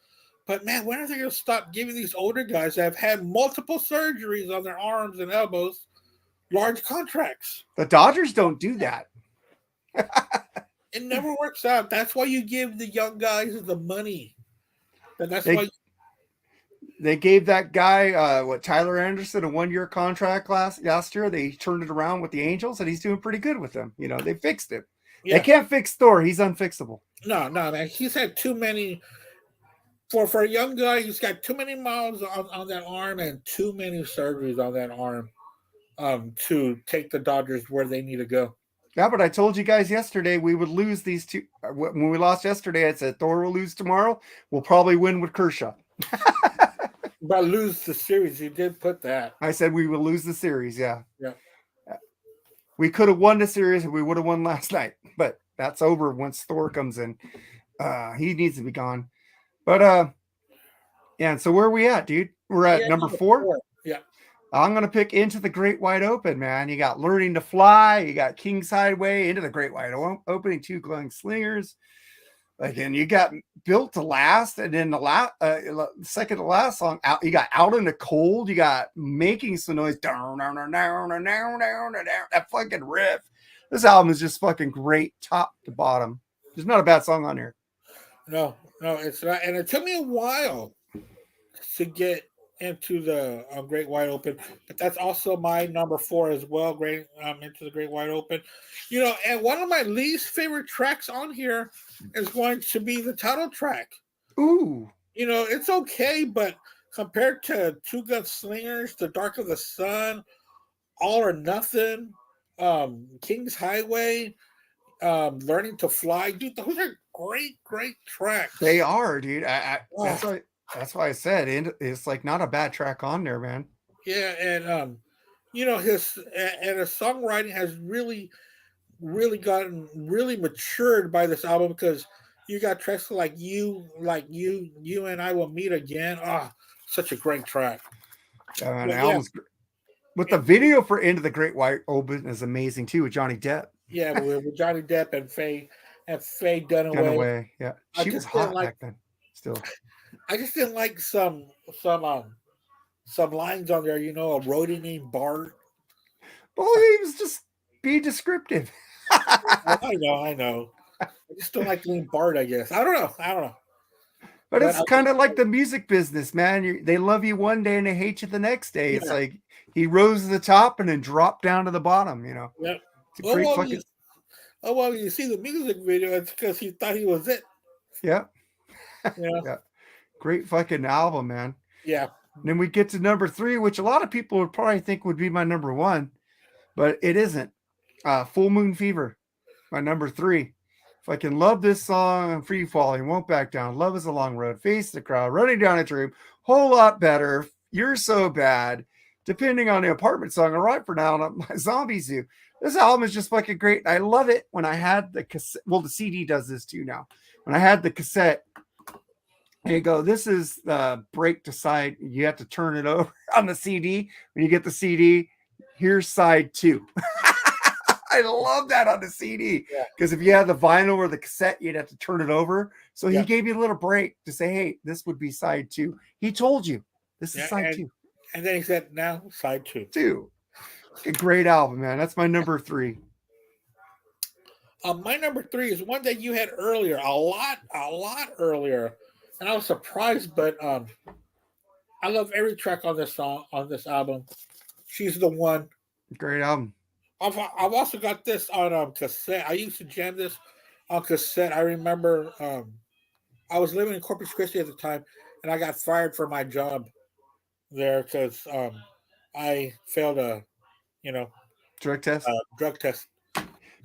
But man, when are they going to stop giving these older guys that have had multiple surgeries on their arms and elbows large contracts? The Dodgers don't do that. It never works out. That's why you give the young guys the money. And that's why they gave that guy, Tyler Anderson, a 1-year contract last year. They turned it around with the Angels, and he's doing pretty good with them. They fixed it. Yeah. They can't fix Thor. He's unfixable. No, man. He's had too many. For a young guy, he's got too many miles on that arm and too many surgeries on that arm to take the Dodgers where they need to go. Yeah, but I told you guys yesterday we would lose these 2. When we lost yesterday, I said Thor will lose tomorrow. We'll probably win with Kershaw. But lose the series. You did put that. I said we will lose the series. Yeah. Yeah. We could have won the series and we would have won last night, but that's over once Thor comes in. He needs to be gone. But yeah. So where are we at, dude? We're at number 4. Yeah. I'm gonna pick Into the Great Wide Open, man. You got Learning to Fly. You got King's Highway, Into the Great Wide Open, 2 Glowing Slingers. And you got Built to Last, and then the second to last song, you got Out in the Cold. You got Making Some Noise. That fucking riff. This album is just fucking great, top to bottom. There's not a bad song on here. No, it's not. And it took me a while to get into the Great Wide Open, but that's also my number 4 as well. Great, Into the Great Wide Open. And one of my least favorite tracks on here is going to be the title track. Ooh. It's okay, but compared to Two Gun Slingers, The Dark of the Sun, All or Nothing, King's Highway, Learning to Fly, dude, great tracks. They are, dude. Oh, That's why I said it's like not a bad track on there, man. yeah, and his songwriting has really gotten really matured by this album because you got tracks you and I will meet again. Ah, such a great track. And the But yeah, album's with the video for Into the Great White Open is amazing too with Johnny Depp. yeah, with Johnny Depp and Faye Dunaway. Dunaway, yeah, I she was just didn't hot like back then. Still, I just didn't like some lines on there. A roadie named Bart. well, he was just be descriptive. Well, I know. I just don't like the name Bart. I guess I don't know. But But it's kind of like the music business, man. They love you one day and they hate you the next day. It's yeah, like he rose to the top and then dropped down to the bottom. yeah. It's a Oh great well, fucking you see the music video. It's because he thought he was it. yeah, You know? yeah, great fucking album, man. Yeah. And then we get to number 3, which a lot of people would probably think would be my number 1, but it isn't. Full Moon Fever, my number 3. Fucking love this song. Free Falling, Won't Back Down, Love Is a Long Road, Face the Crowd, Running Down a Dream, Whole Lot Better, You're So Bad, Depending on the Apartment Song, All Right for Now, and My Zombie Zoo. This album is just fucking great. I love it when I had the cassette. Well, the CD does this too now. When I had the cassette, and you go, this is the break to side. You have to turn it over on the CD. When you get the CD, here's side 2. I love that on the CD because if you had the vinyl or the cassette, you'd have to turn it over. So he gave you a little break to say, hey, this would be side 2. He told you this is side 2. And then he said, now side 2. 2. A great album, man. That's my number 3. My number 3 is one that you had earlier, a lot earlier. And I was surprised, but I love every track on this album. She's the One. Great album. I've also got this on cassette. I used to jam this on cassette. I remember I was living in Corpus Christi at the time, and I got fired from my job there because I failed a drug test. Drug test.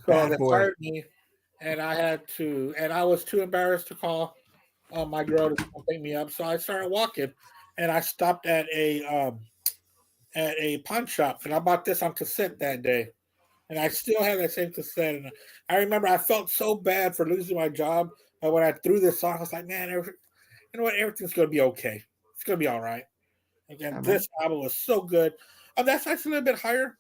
So they fired me, and I was too embarrassed to call my girl to come pick me up. So I started walking, and I stopped at a pawn shop, and I bought this on cassette that day. And I still have that same cassette. And I remember I felt so bad for losing my job. But when I threw this song, I was like, man, you know what? Everything's going to be okay. It's going to be all right. Again, this album was so good. That's actually a little bit higher.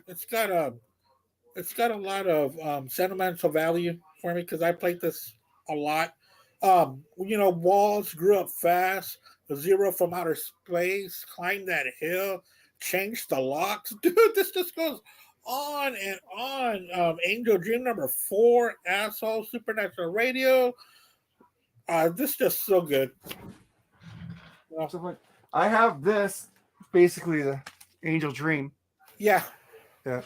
It's got a lot of sentimental value for me because I played this a lot. Walls grew up fast. The Zero from Outer Space, Climb That Hill, Change the Locks. Dude, this just goes on and on. Angel Dream number 4, Asshole, Supernatural Radio. This is just so good. I have this, basically the Angel Dream. Yeah. Yeah.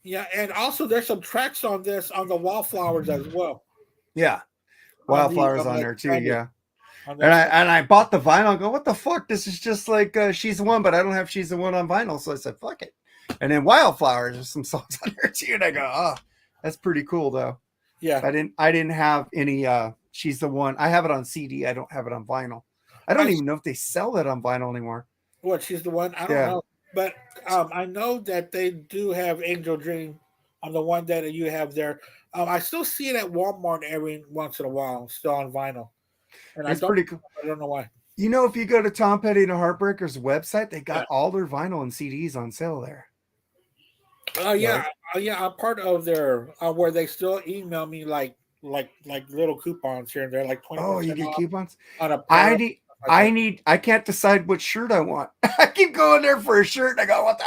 Yeah, and also there's some tracks on this on the Wallflowers as well. Yeah. Wildflowers on there too, yeah. And I bought the vinyl. I go, what the fuck? This is just like She's the One, but I don't have She's the One on vinyl. So I said, fuck it. And then Wildflowers, there's some songs on there too. And I go, oh, that's pretty cool though. Yeah. I didn't have any She's the One. I have it on CD. I don't have it on vinyl. I don't even know if they sell that on vinyl anymore. What, She's the One? I don't know. But I know that they do have Angel Dream on the one that you have there. I still see it at Walmart every once in a while, still on vinyl. And it's pretty cool. I don't know why. You know, if you go to Tom Petty and the Heartbreakers website, they got all their vinyl and CDs on sale there. Yeah. I'm part of their where they still email me like little coupons here and there, like 20%. Oh, you get coupons? On a I can't decide what shirt I want. I keep going there for a shirt and I go, what the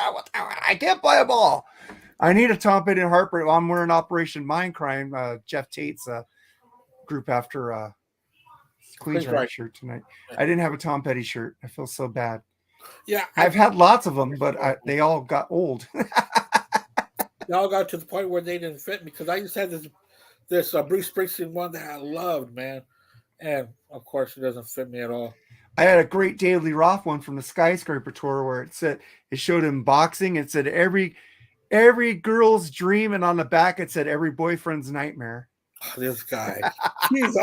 I can't buy them all. I need a Tom Petty and Heartbreak. Well, I'm wearing Operation Mindcrime, Jeff Tate's group after Queensryche shirt tonight. I didn't have a Tom Petty shirt. I feel so bad. Yeah. I've had lots of them, but they all got old. They all got to the point where they didn't fit me because I used to have this Bruce Springsteen one that I loved, man. And of course, it doesn't fit me at all. I had a great David Lee Roth one from the Skyscraper tour where it showed him boxing. It said every girl's dream, and on the back it said every boyfriend's nightmare. Oh, this guy, he's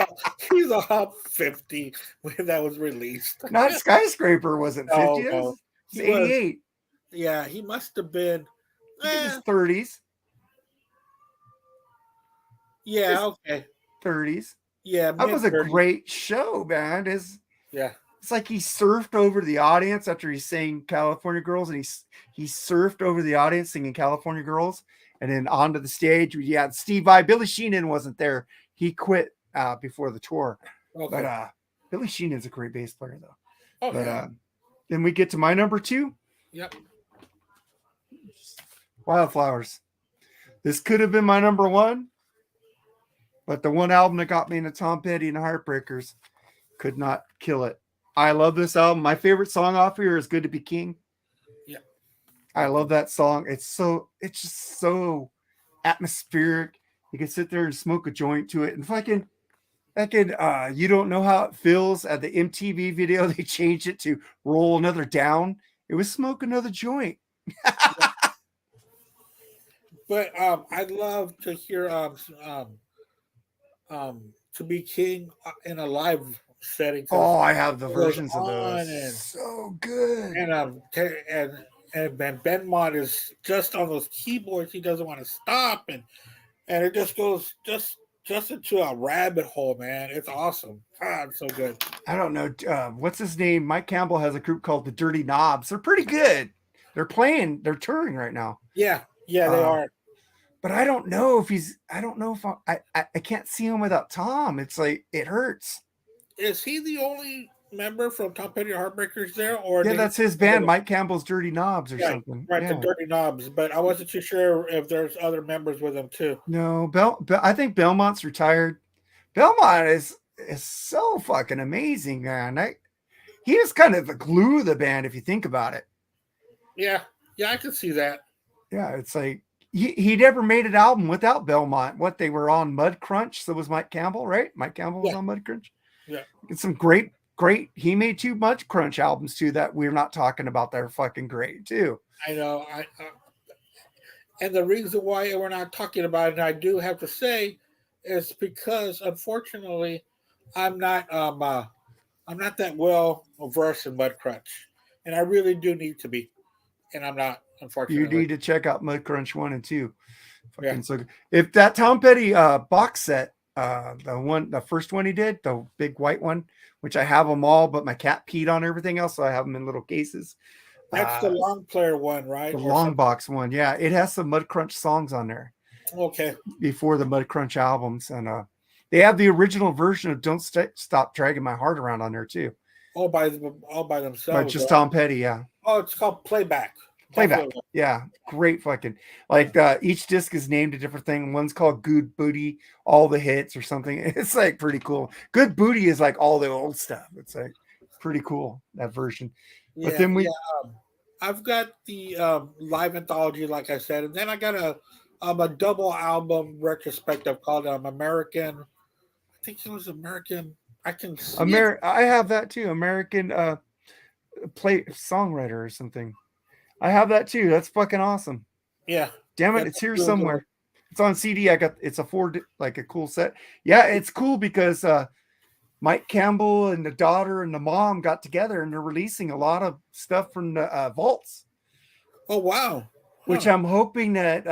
all 50 when that was released. Not Skyscraper wasn't 50. No, It no, was he was. 88. Yeah, he must have been. In his 30s. Yeah, His okay. 30s. Yeah, That was a mid-30s. great show, man. Yeah. It's like he surfed over the audience after he sang California Girls, and he surfed over the audience singing California Girls, and then onto the stage. We had Steve Vai. Billy Sheenan wasn't there. He quit before the tour. Okay. But Billy Sheenan's a great bass player, though. Oh, But yeah. then we get to my number 2. Yep. Wildflowers. This could have been my number 1, but the one album that got me into Tom Petty and the Heartbreakers could not kill it. I love this album. My favorite song off here is Good to Be King. Yeah. I love that song. It's just so atmospheric. You can sit there and smoke a joint to it. And fucking You Don't Know How It Feels at the MTV video, they changed it to Roll Another Down. It was Smoke Another Joint. But I'd love to hear To Be King in a live setting. Oh, I have the versions of and those. So good. and Ben Mott is just on those keyboards. He doesn't want to stop, and it just goes just into a rabbit hole, man. It's awesome. God, it's so good. I don't know. What's his name? Mike Campbell has a group called the Dirty Knobs. They're pretty good. They're touring right now. Yeah, they are. But I don't know if I can't see him without Tom. It's like, it hurts. Is he the only member from Tom Petty Heartbreakers there? Or yeah, that's his band, Mike Campbell's Dirty Knobs or something. Right, yeah. the Dirty Knobs. But I wasn't too sure if there's other members with him too. No, I think Belmont's retired. Belmont is so fucking amazing, man. He is kind of the glue of the band if you think about it. Yeah, I can see that. Yeah, it's like he never made an album without Belmont. What, they were on Mud Crunch, so was Mike Campbell, right? Mike Campbell was on Mud Crunch. Yeah, it's some great. He made 2 Mud Crunch albums too that we're not talking about. They're fucking great too. I know. And the reason why we're not talking about it, and I do have to say, is because unfortunately, I'm not that well versed in Mud Crunch, and I really do need to be, and I'm not. Unfortunately, you need to check out Mud Crunch 1 and 2. Yeah. So if that Tom Petty box set, the first one he did, the big white one, which I have them all, but my cat peed on everything else, so I have them in little cases. That's the long player one, right? The long box one, yeah. It has some Mud Crunch songs on there. Okay. Before the Mud Crunch albums, and they have the original version of "Don't Stop Dragging My Heart Around" on there too. All by themselves. But just Tom Petty, yeah. Oh, it's called Playback. Yeah, great fucking. Like each disc is named a different thing. One's called Good Booty, All the Hits or something. It's like pretty cool. Good Booty is like all the old stuff. It's like pretty cool, that version. Yeah, but then I've got the live anthology, like I said, and then I got a double album retrospective called American. I think it was American. I can see I have that too. American play songwriter or something. I have that too. That's fucking awesome. Yeah. Damn it, it's here somewhere. Good. It's on CD. It's a cool set. Yeah, it's cool because Mike Campbell and the daughter and the mom got together and they're releasing a lot of stuff from the vaults. Oh, wow. Huh. Which I'm hoping that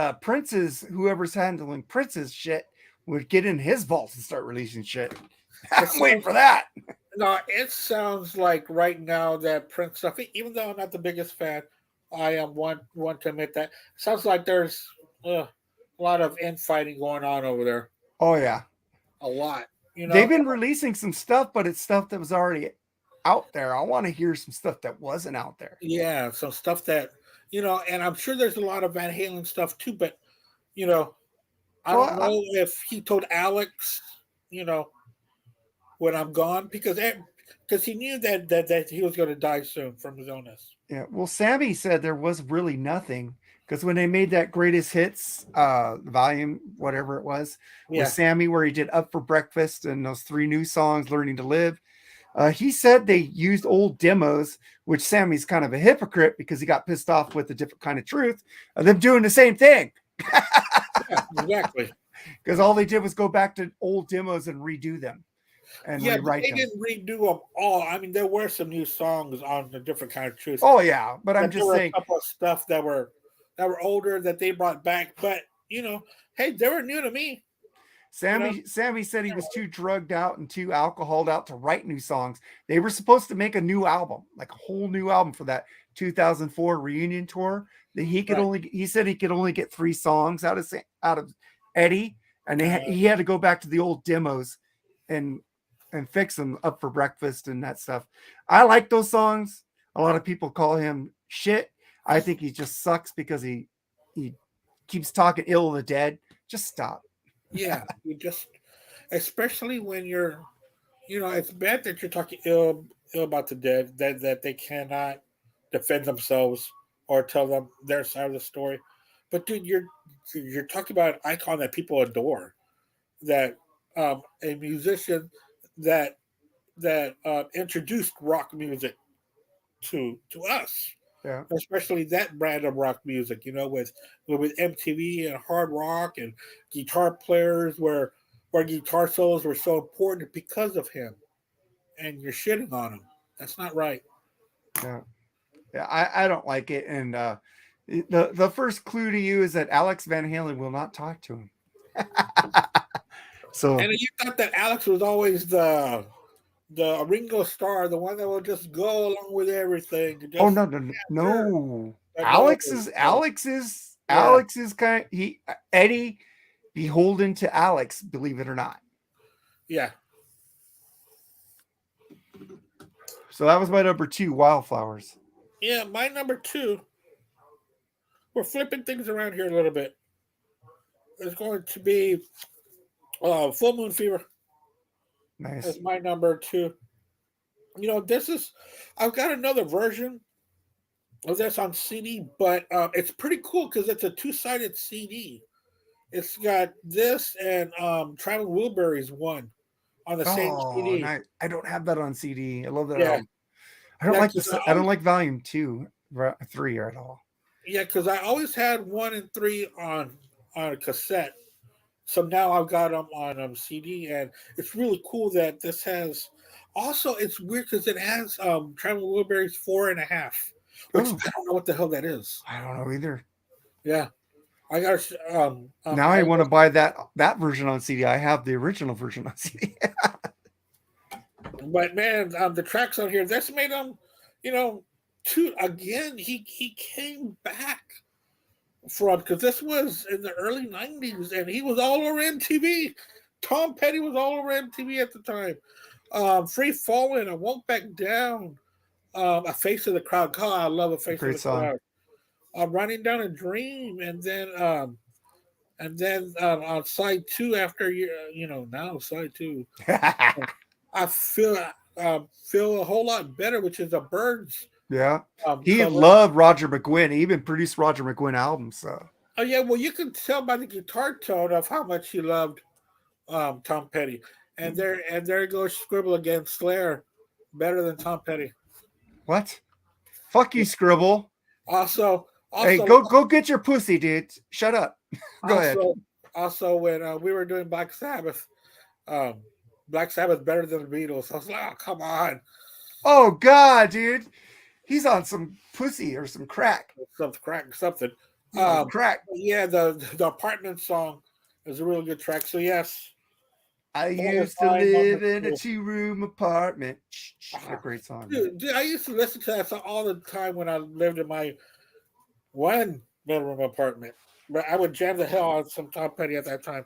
whoever's handling Prince's shit would get in his vaults and start releasing shit. I'm waiting for that. No, it sounds like right now that Prince stuff, even though I'm not the biggest fan, I am one to admit that. Sounds like there's a lot of infighting going on over there. Oh, yeah. A lot. They've been releasing some stuff, but it's stuff that was already out there. I want to hear some stuff that wasn't out there. Yeah, some stuff that, and I'm sure there's a lot of Van Halen stuff too, but, I don't know if he told Alex, when I'm gone, because he knew that he was going to die soon from his illness. Yeah, well, Sammy said there was really nothing because when they made that greatest hits volume, whatever it was, with Sammy, where he did Up for Breakfast and those 3 new songs, Learning to Live, he said they used old demos, which Sammy's kind of a hypocrite because he got pissed off with a different kind of truth of them doing the same thing. Yeah, exactly. because all they did was go back to old demos and redo them and Yeah, but rewrite they them. didn't redo them all. I mean, there were some new songs on the different kind of truth. Oh yeah, but I'm But there just were saying, a couple of stuff that were older that they brought back. But hey, they were new to me. Sammy said he was too drugged out and too alcoholed out to write new songs. They were supposed to make a new album, like a whole new album for that 2004 reunion tour. That he said he could only get 3 songs out of Eddie, and he had to go back to the old demos and fix them up for breakfast and that stuff. I like those songs. A lot of people call him shit. I think he just sucks because he keeps talking ill of the dead. Just stop. Yeah, you just, especially when it's bad that you're talking ill about the dead, that they cannot defend themselves or tell them their side of the story. But dude, you're talking about an icon that people adore, that a musician that introduced rock music to us, Yeah. especially that brand of rock music. With MTV and hard rock and guitar players, where guitar solos were so important because of him, and you're shitting on him. That's not right. Yeah. Yeah, I don't like it. And the first clue to you is that Alex Van Halen will not talk to him. So, And you thought that Alex was always the Ringo Starr, the one that will just go along with everything. oh Just, no. But no, yeah, Alex is kind of Eddie beholden to Alex, believe it or not. yeah. So that was my number 2, Wildflowers. Yeah, my number 2. We're flipping things around here a little bit. It's going to be Full Moon Fever. Nice. That's my number 2. I've got another version of this on CD, but it's pretty cool because it's a 2-sided CD. It's got this and Traveling Wilburys one on the same Oh, CD. nice. I don't have that on CD. I love that Yeah, album. I don't yeah, like because this. I don't like volume 2, 3 at all. I always had 1 and 3 on a cassette. So now I've got them on CD, and it's really cool that this has. Also, it's weird because it has Traveling Wilburys 4.5, which Oh, I don't know what the hell that is. I don't know either. Yeah, I got. Now I want to buy that version on CD. I have the original version on CD. But man, the tracks on here, that's made him, again. He came back from, because this was in the early '90s, and he was all over MTV. Tom Petty was all over MTV at the time. Free Falling, I Won't Back Down, A Face of the Crowd. God, I love A Face Great of the song. Crowd. Running Down a Dream, and then on side 2, after now side 2, I feel a whole lot better, which is a Birds. Yeah, he Cover. loved Roger McGuinn. He even produced Roger McGuinn albums. So, Oh yeah, well you can tell by the guitar tone of how much he loved Tom Petty. And there goes Scribble again, Slayer, better than Tom Petty. what? Fuck you, Scribble. Also, Hey, go get your pussy, dude. Shut up. Go ahead. Also, when we were doing Black Sabbath, Black Sabbath better than the Beatles. I was like, oh come on. Oh God, dude. He's on some pussy or some crack. Something. Crack. Yeah, the Apartment song is a really good track. So yes. I used to live in a 2-room apartment. What a great song. Dude, I used to listen to that song all the time when I lived in my 1-bedroom apartment. But I would jam the hell out of some Tom Petty at that time.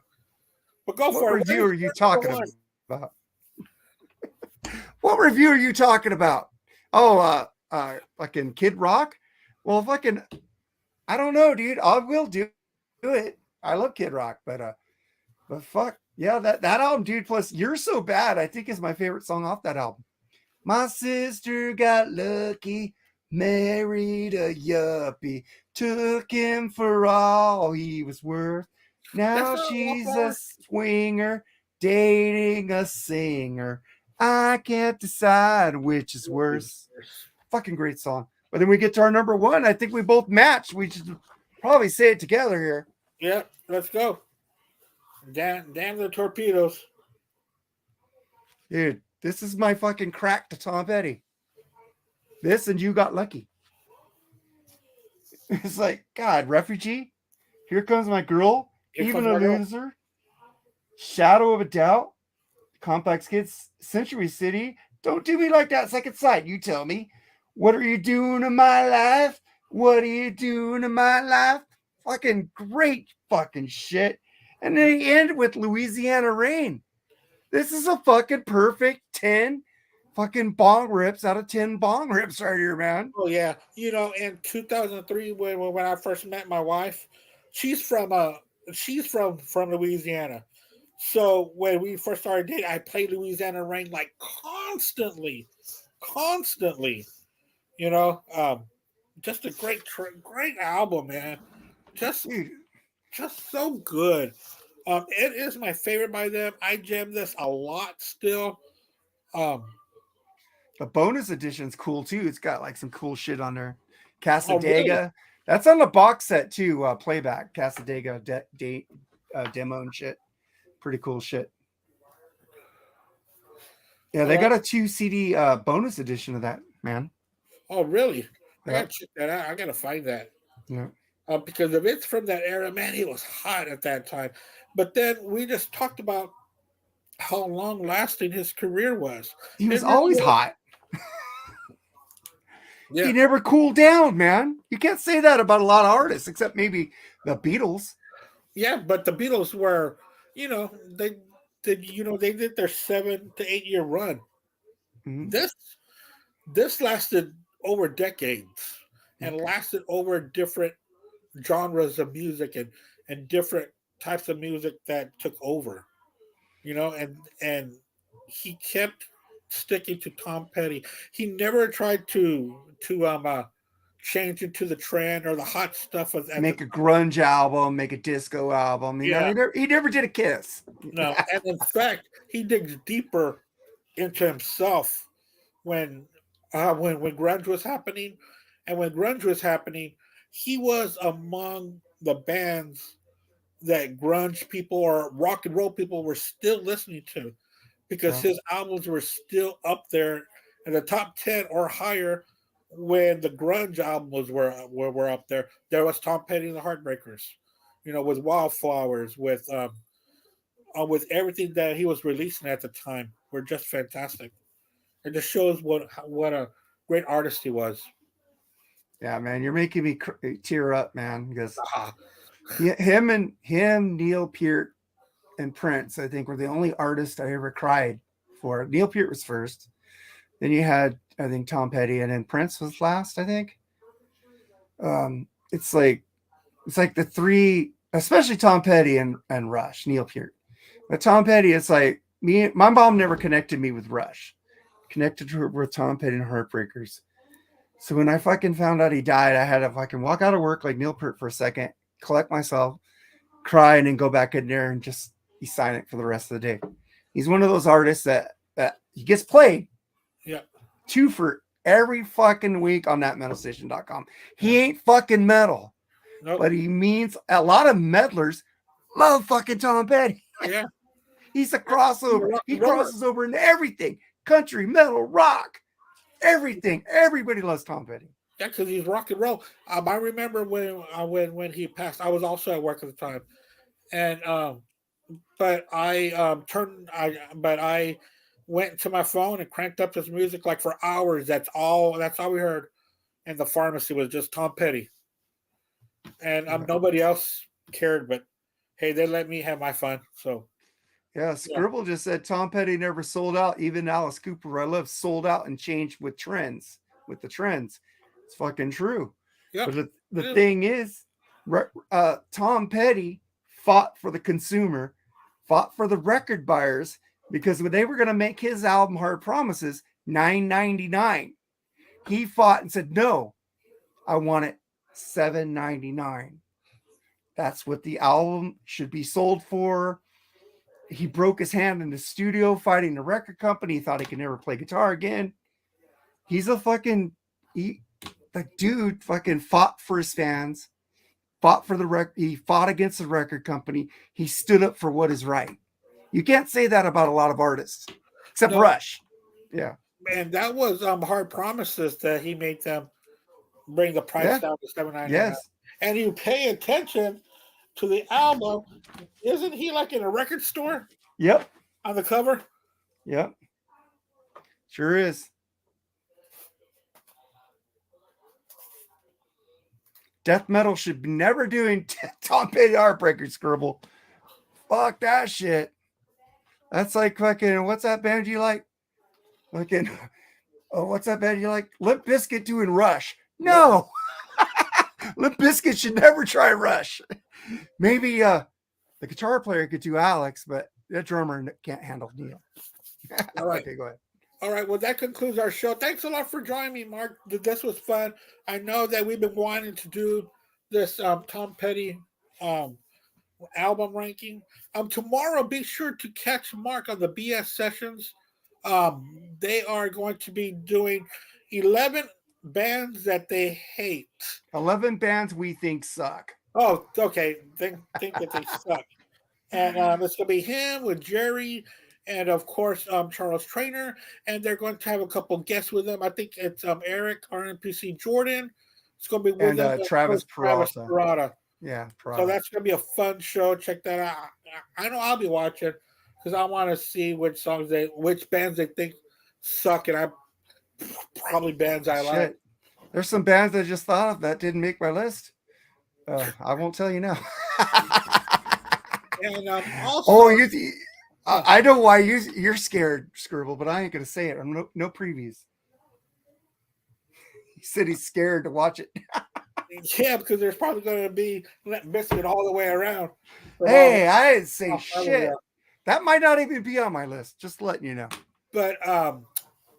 But go for it. What review are you talking about? What review are you talking about? Oh, fucking Kid Rock? Well, fucking, I don't know, dude. I will do it. I love Kid Rock, but fuck. Yeah, that album, dude, plus You're So Bad, I think is my favorite song off that album. My sister got lucky, married a yuppie, took him for all he was worth. Now she's a swinger, dating a singer. I can't decide which is worse. Fucking great song. But then we get to our number 1. I think we both matched. We should probably say it together here. Yeah, let's go. Damn the torpedoes. Dude, this is my fucking crack to Tom Petty. This and You Got Lucky. It's like, God, Refugee, Here Comes My Girl, Here Even comes a my girl. Loser, Shadow of a Doubt, Complex Kids, Century City, Don't Do Me Like That, Second Sight. You tell me, what are you doing in my life? What are you doing in my life? Fucking great fucking shit. And then he ended with Louisiana Rain. This is a fucking perfect 10 fucking bong rips out of 10 bong rips right here, man. Oh yeah, in 2003 when I first met my wife, she's from Louisiana. So when we first started dating, I played Louisiana Rain like constantly. You know, just a great album, man. Just Dude, just so good. It is my favorite by them. I jam this a lot still. Um, the bonus edition's cool too. It's got like some cool shit on there. oh really? Casadega. That's on the box set too. Playback. Casadega demo and shit. Pretty cool shit. Yeah, they got a 2 CD bonus edition of that, man. Oh really? I Yeah. gotta check that out. I gotta find that. Yeah. Because if it's from that era, man, he was hot at that time. But then we just talked about how long lasting his career was. He was It really always was. hot. Yeah. He never cooled down, man. You can't say that about a lot of artists, except maybe the Beatles. Yeah, but the Beatles were, they did their 7 to 8 year run. Mhm. This lasted over decades and Okay. lasted over different genres of music and different types of music that took over. And he kept sticking to Tom Petty. He never tried to change into the trend or the hot stuff at the Make a grunge album, make a disco album. You know, yeah. he never did a Kiss. No, and in fact, he digs deeper into himself when when grunge was happening, and when grunge was happening, he was among the bands that grunge people or rock and roll people were still listening to because Yeah. his albums were still up there in the top 10 or higher when the grunge albums were up there. There was Tom Petty and the Heartbreakers, with Wildflowers, with everything that he was releasing at the time were just fantastic. It just shows what a great artist he was. Yeah, man, you're making me tear up, man, because Ah, him, Neil Peart, and Prince, I think, were the only artists I ever cried for. Neil Peart was first. Then you had, I think, Tom Petty, and then Prince was last, I think. It's like the three, especially Tom Petty and Rush, Neil Peart. But Tom Petty, it's like my mom never connected me with Rush, connected her with Tom Petty and Heartbreakers. So when I fucking found out he died, I had to fucking walk out of work like Neil Peart for a second, collect myself, cry, and then go back in there and just be silent for the rest of the day. He's one of those artists that he gets played yeah. 2 for every fucking week on thatmetalstation.com. He ain't fucking metal, Nope. but he means a lot of meddlers love fucking Tom Petty. Yeah. He's a crossover. He crosses over into everything. Country, metal, rock, everything. Everybody loves Tom Petty. Yeah, because he's rock and roll. I remember when he passed. I was also at work at the time, and but I went to my phone and cranked up his music like for hours. That's all we heard in the pharmacy was just Tom Petty, and nobody else cared. But hey, they let me have my fun. So Yeah, Scribble just said Tom Petty never sold out. Even Alice Cooper, I love, sold out and changed with the trends. It's fucking true. yeah, But the thing is, Tom Petty fought for the consumer, fought for the record buyers, because when they were going to make his album Hard Promises $9.99, he fought and said, no, I want it $7.99. That's what the album should be sold for. He broke his hand in the studio fighting the record company. He thought he could never play guitar again. He's the dude fucking fought for his fans. fought for the record. He fought against the record company. He stood up for what is right. You can't say that about a lot of artists, except No, Rush. Yeah. and that was hard promises that he made them bring the price Yeah. down to $7.99. Yes. And you pay attention to the album, isn't he like in a record store Yep. on the cover? Yep. Sure is. Death metal should be never doing Tom Petty Heartbreakers, Scribble. Fuck that shit. That's like fucking, what's that band you like? Fucking, oh, what's that band you like? Limp Bizkit doing Rush. No. Limp Bizkit should never try Rush. Maybe the guitar player could do Alex, but the drummer can't handle Neil. All right. Okay, go ahead. All right. Well, that concludes our show. Thanks a lot for joining me, Mark. This was fun. I know that we've been wanting to do this Tom Petty album ranking. Tomorrow, be sure to catch Mark on the BS sessions. They are going to be doing 11 bands that they hate. 11 bands we think suck. Oh, okay. Think that they suck. And it's going to be him with Jerry and, of course, Charles Trainer. And they're going to have a couple guests with them. I think it's Eric, RNPC Jordan. It's going to be with them. Travis Peralta. Yeah. So that's going to be a fun show. Check that out. I know I'll be watching because I want to see which bands they think suck. And probably bands I like. There's some bands I just thought of that didn't make my list. I won't tell you now. And also, I know why you're scared, Scribble, but I ain't gonna say it. I'm no previews. He said he's scared to watch it. Yeah, because there's probably going to be Limp Bizkit all the way around. Hey, I didn't say shit. That might not even be on my list. Just letting you know. But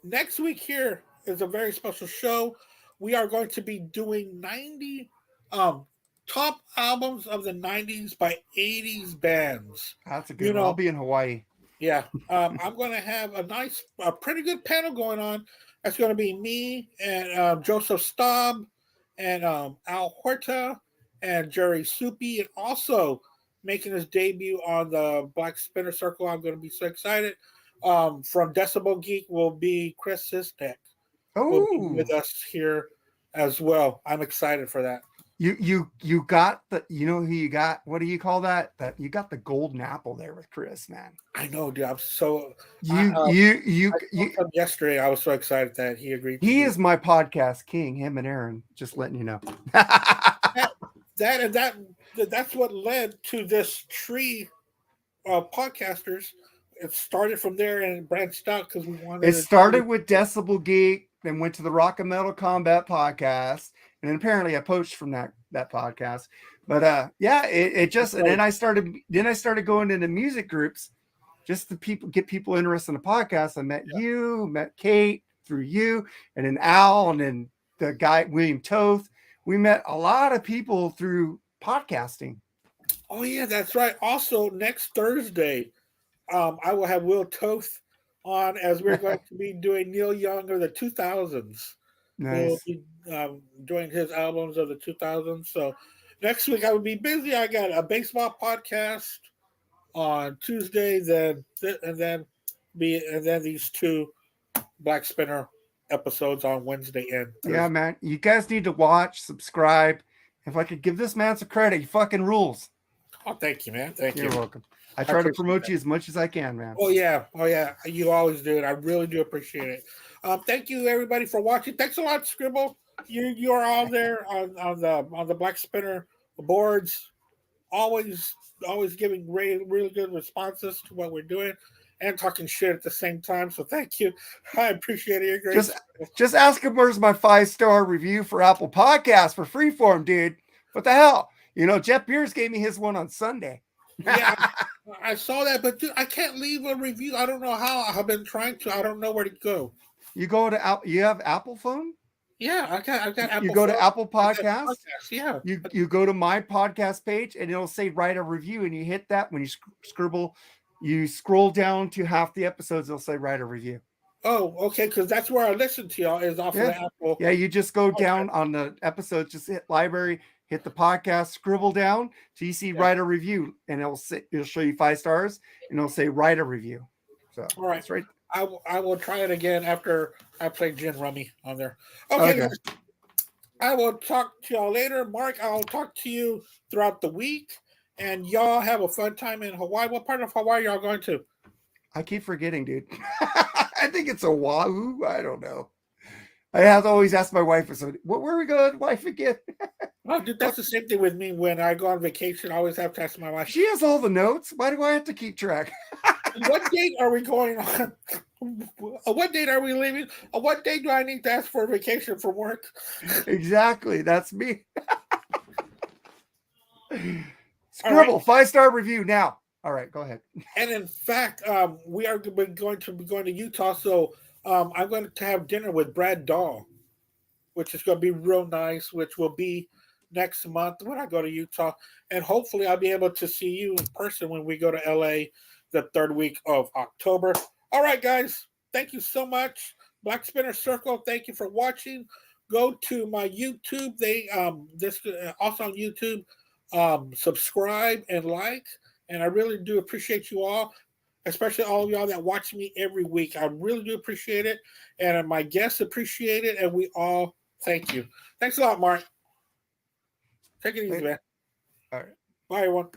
next week here is a very special show. We are going to be doing 90 top albums of the 90s by 80s bands. That's a good one. I'll be in Hawaii. Yeah. I'm going to have a pretty good panel going on. That's going to be me and Joseph Staub and Al Horta and Jerry Soupy, and also making his debut on the Black Spinner Circle. I'm going to be so excited. From Decibel Geek will be Chris Sistek. Will be with us here as well. I'm excited for that. You got who you got? What do you call that? That you got the golden apple there with Chris, man. I know, dude. I'm so yesterday. I was so excited that he agreed. He is my podcast king. Him and Aaron. Just letting you know. That's what led to this tree of podcasters. It started from there and branched out because we wanted. It started with Decibel Geek, then went to the Rock and Metal Combat podcast, and then apparently I poached from that podcast. But it just and then I started going into music groups just to get people interested in the podcast. I met Kate through you, and then Al, and then the guy William Toth. We met a lot of people through podcasting. Oh yeah, that's right. Also, next Thursday, I will have Will Toth on as we're going to be doing Neil Young of the 2000s. Nice. We'll be doing his albums of the 2000s. So next week I will be busy. I got a baseball podcast on Tuesday, then these two Black Spinner episodes on Wednesday and Thursday. Yeah, man. You guys need to watch, subscribe. If I could give this man some credit, he fucking rules. Oh, thank you, man. Thank you. You're welcome. I try to promote you as much as I can, man. Oh yeah. You always do it. I really do appreciate it. Thank you everybody for watching. Thanks a lot, Scribble. You are all there on the Black Spinner boards. Always giving really good responses to what we're doing and talking shit at the same time. So thank you. I appreciate it. You're great. Just ask him where's my 5-star review for Apple Podcasts for Freeform, dude. What the hell? Jeff Beers gave me his one on Sunday. Yeah, I saw that, but dude, I can't leave a review. I don't know how. I've been trying to. I don't know where to go. You go to you have Apple phone? Yeah, I got Apple. You go to Apple Podcasts. Yeah. You go to my podcast page and it'll say write a review, and you hit that when you scribble. You scroll down to half the episodes, it'll say write a review. Oh, okay, because that's where I listen to y'all is off of the Apple. Yeah, you just go down on the episodes, just hit library, hit the podcast scribble down till you see write a review, and it'll show you 5 stars, and it'll say write a review. So All right. that's right. I will try it again after I play Gin Rummy on there. Okay. Guys, I will talk to y'all later. Mark, I'll talk to you throughout the week. And y'all have a fun time in Hawaii. What part of Hawaii y'all going to? I keep forgetting, dude. I think it's Oahu. I don't know. I have to always ask my wife, where are we going, wife, again? Oh, dude, that's the same thing with me when I go on vacation. I always have to ask my wife. She has all the notes. Why do I have to keep track? What date are we going on? What date are we leaving? What date do I need to ask for a vacation from work? Exactly. That's me. Scribble, 5-star review now. All right, go ahead. And in fact, we are going to be going to Utah. So I'm going to have dinner with Brad Dahl, which is going to be real nice, which will be next month when I go to Utah. And hopefully I'll be able to see you in person when we go to LA the 3rd week of October. All right, guys. Thank you so much. Black Spinner Circle, thank you for watching. Go to my YouTube. This also on YouTube. Subscribe and like. And I really do appreciate you all, especially all of y'all that watch me every week. I really do appreciate it. And my guests appreciate it. And we all thank you. Thanks a lot, Mark. Take it easy, man. All right. Bye, everyone.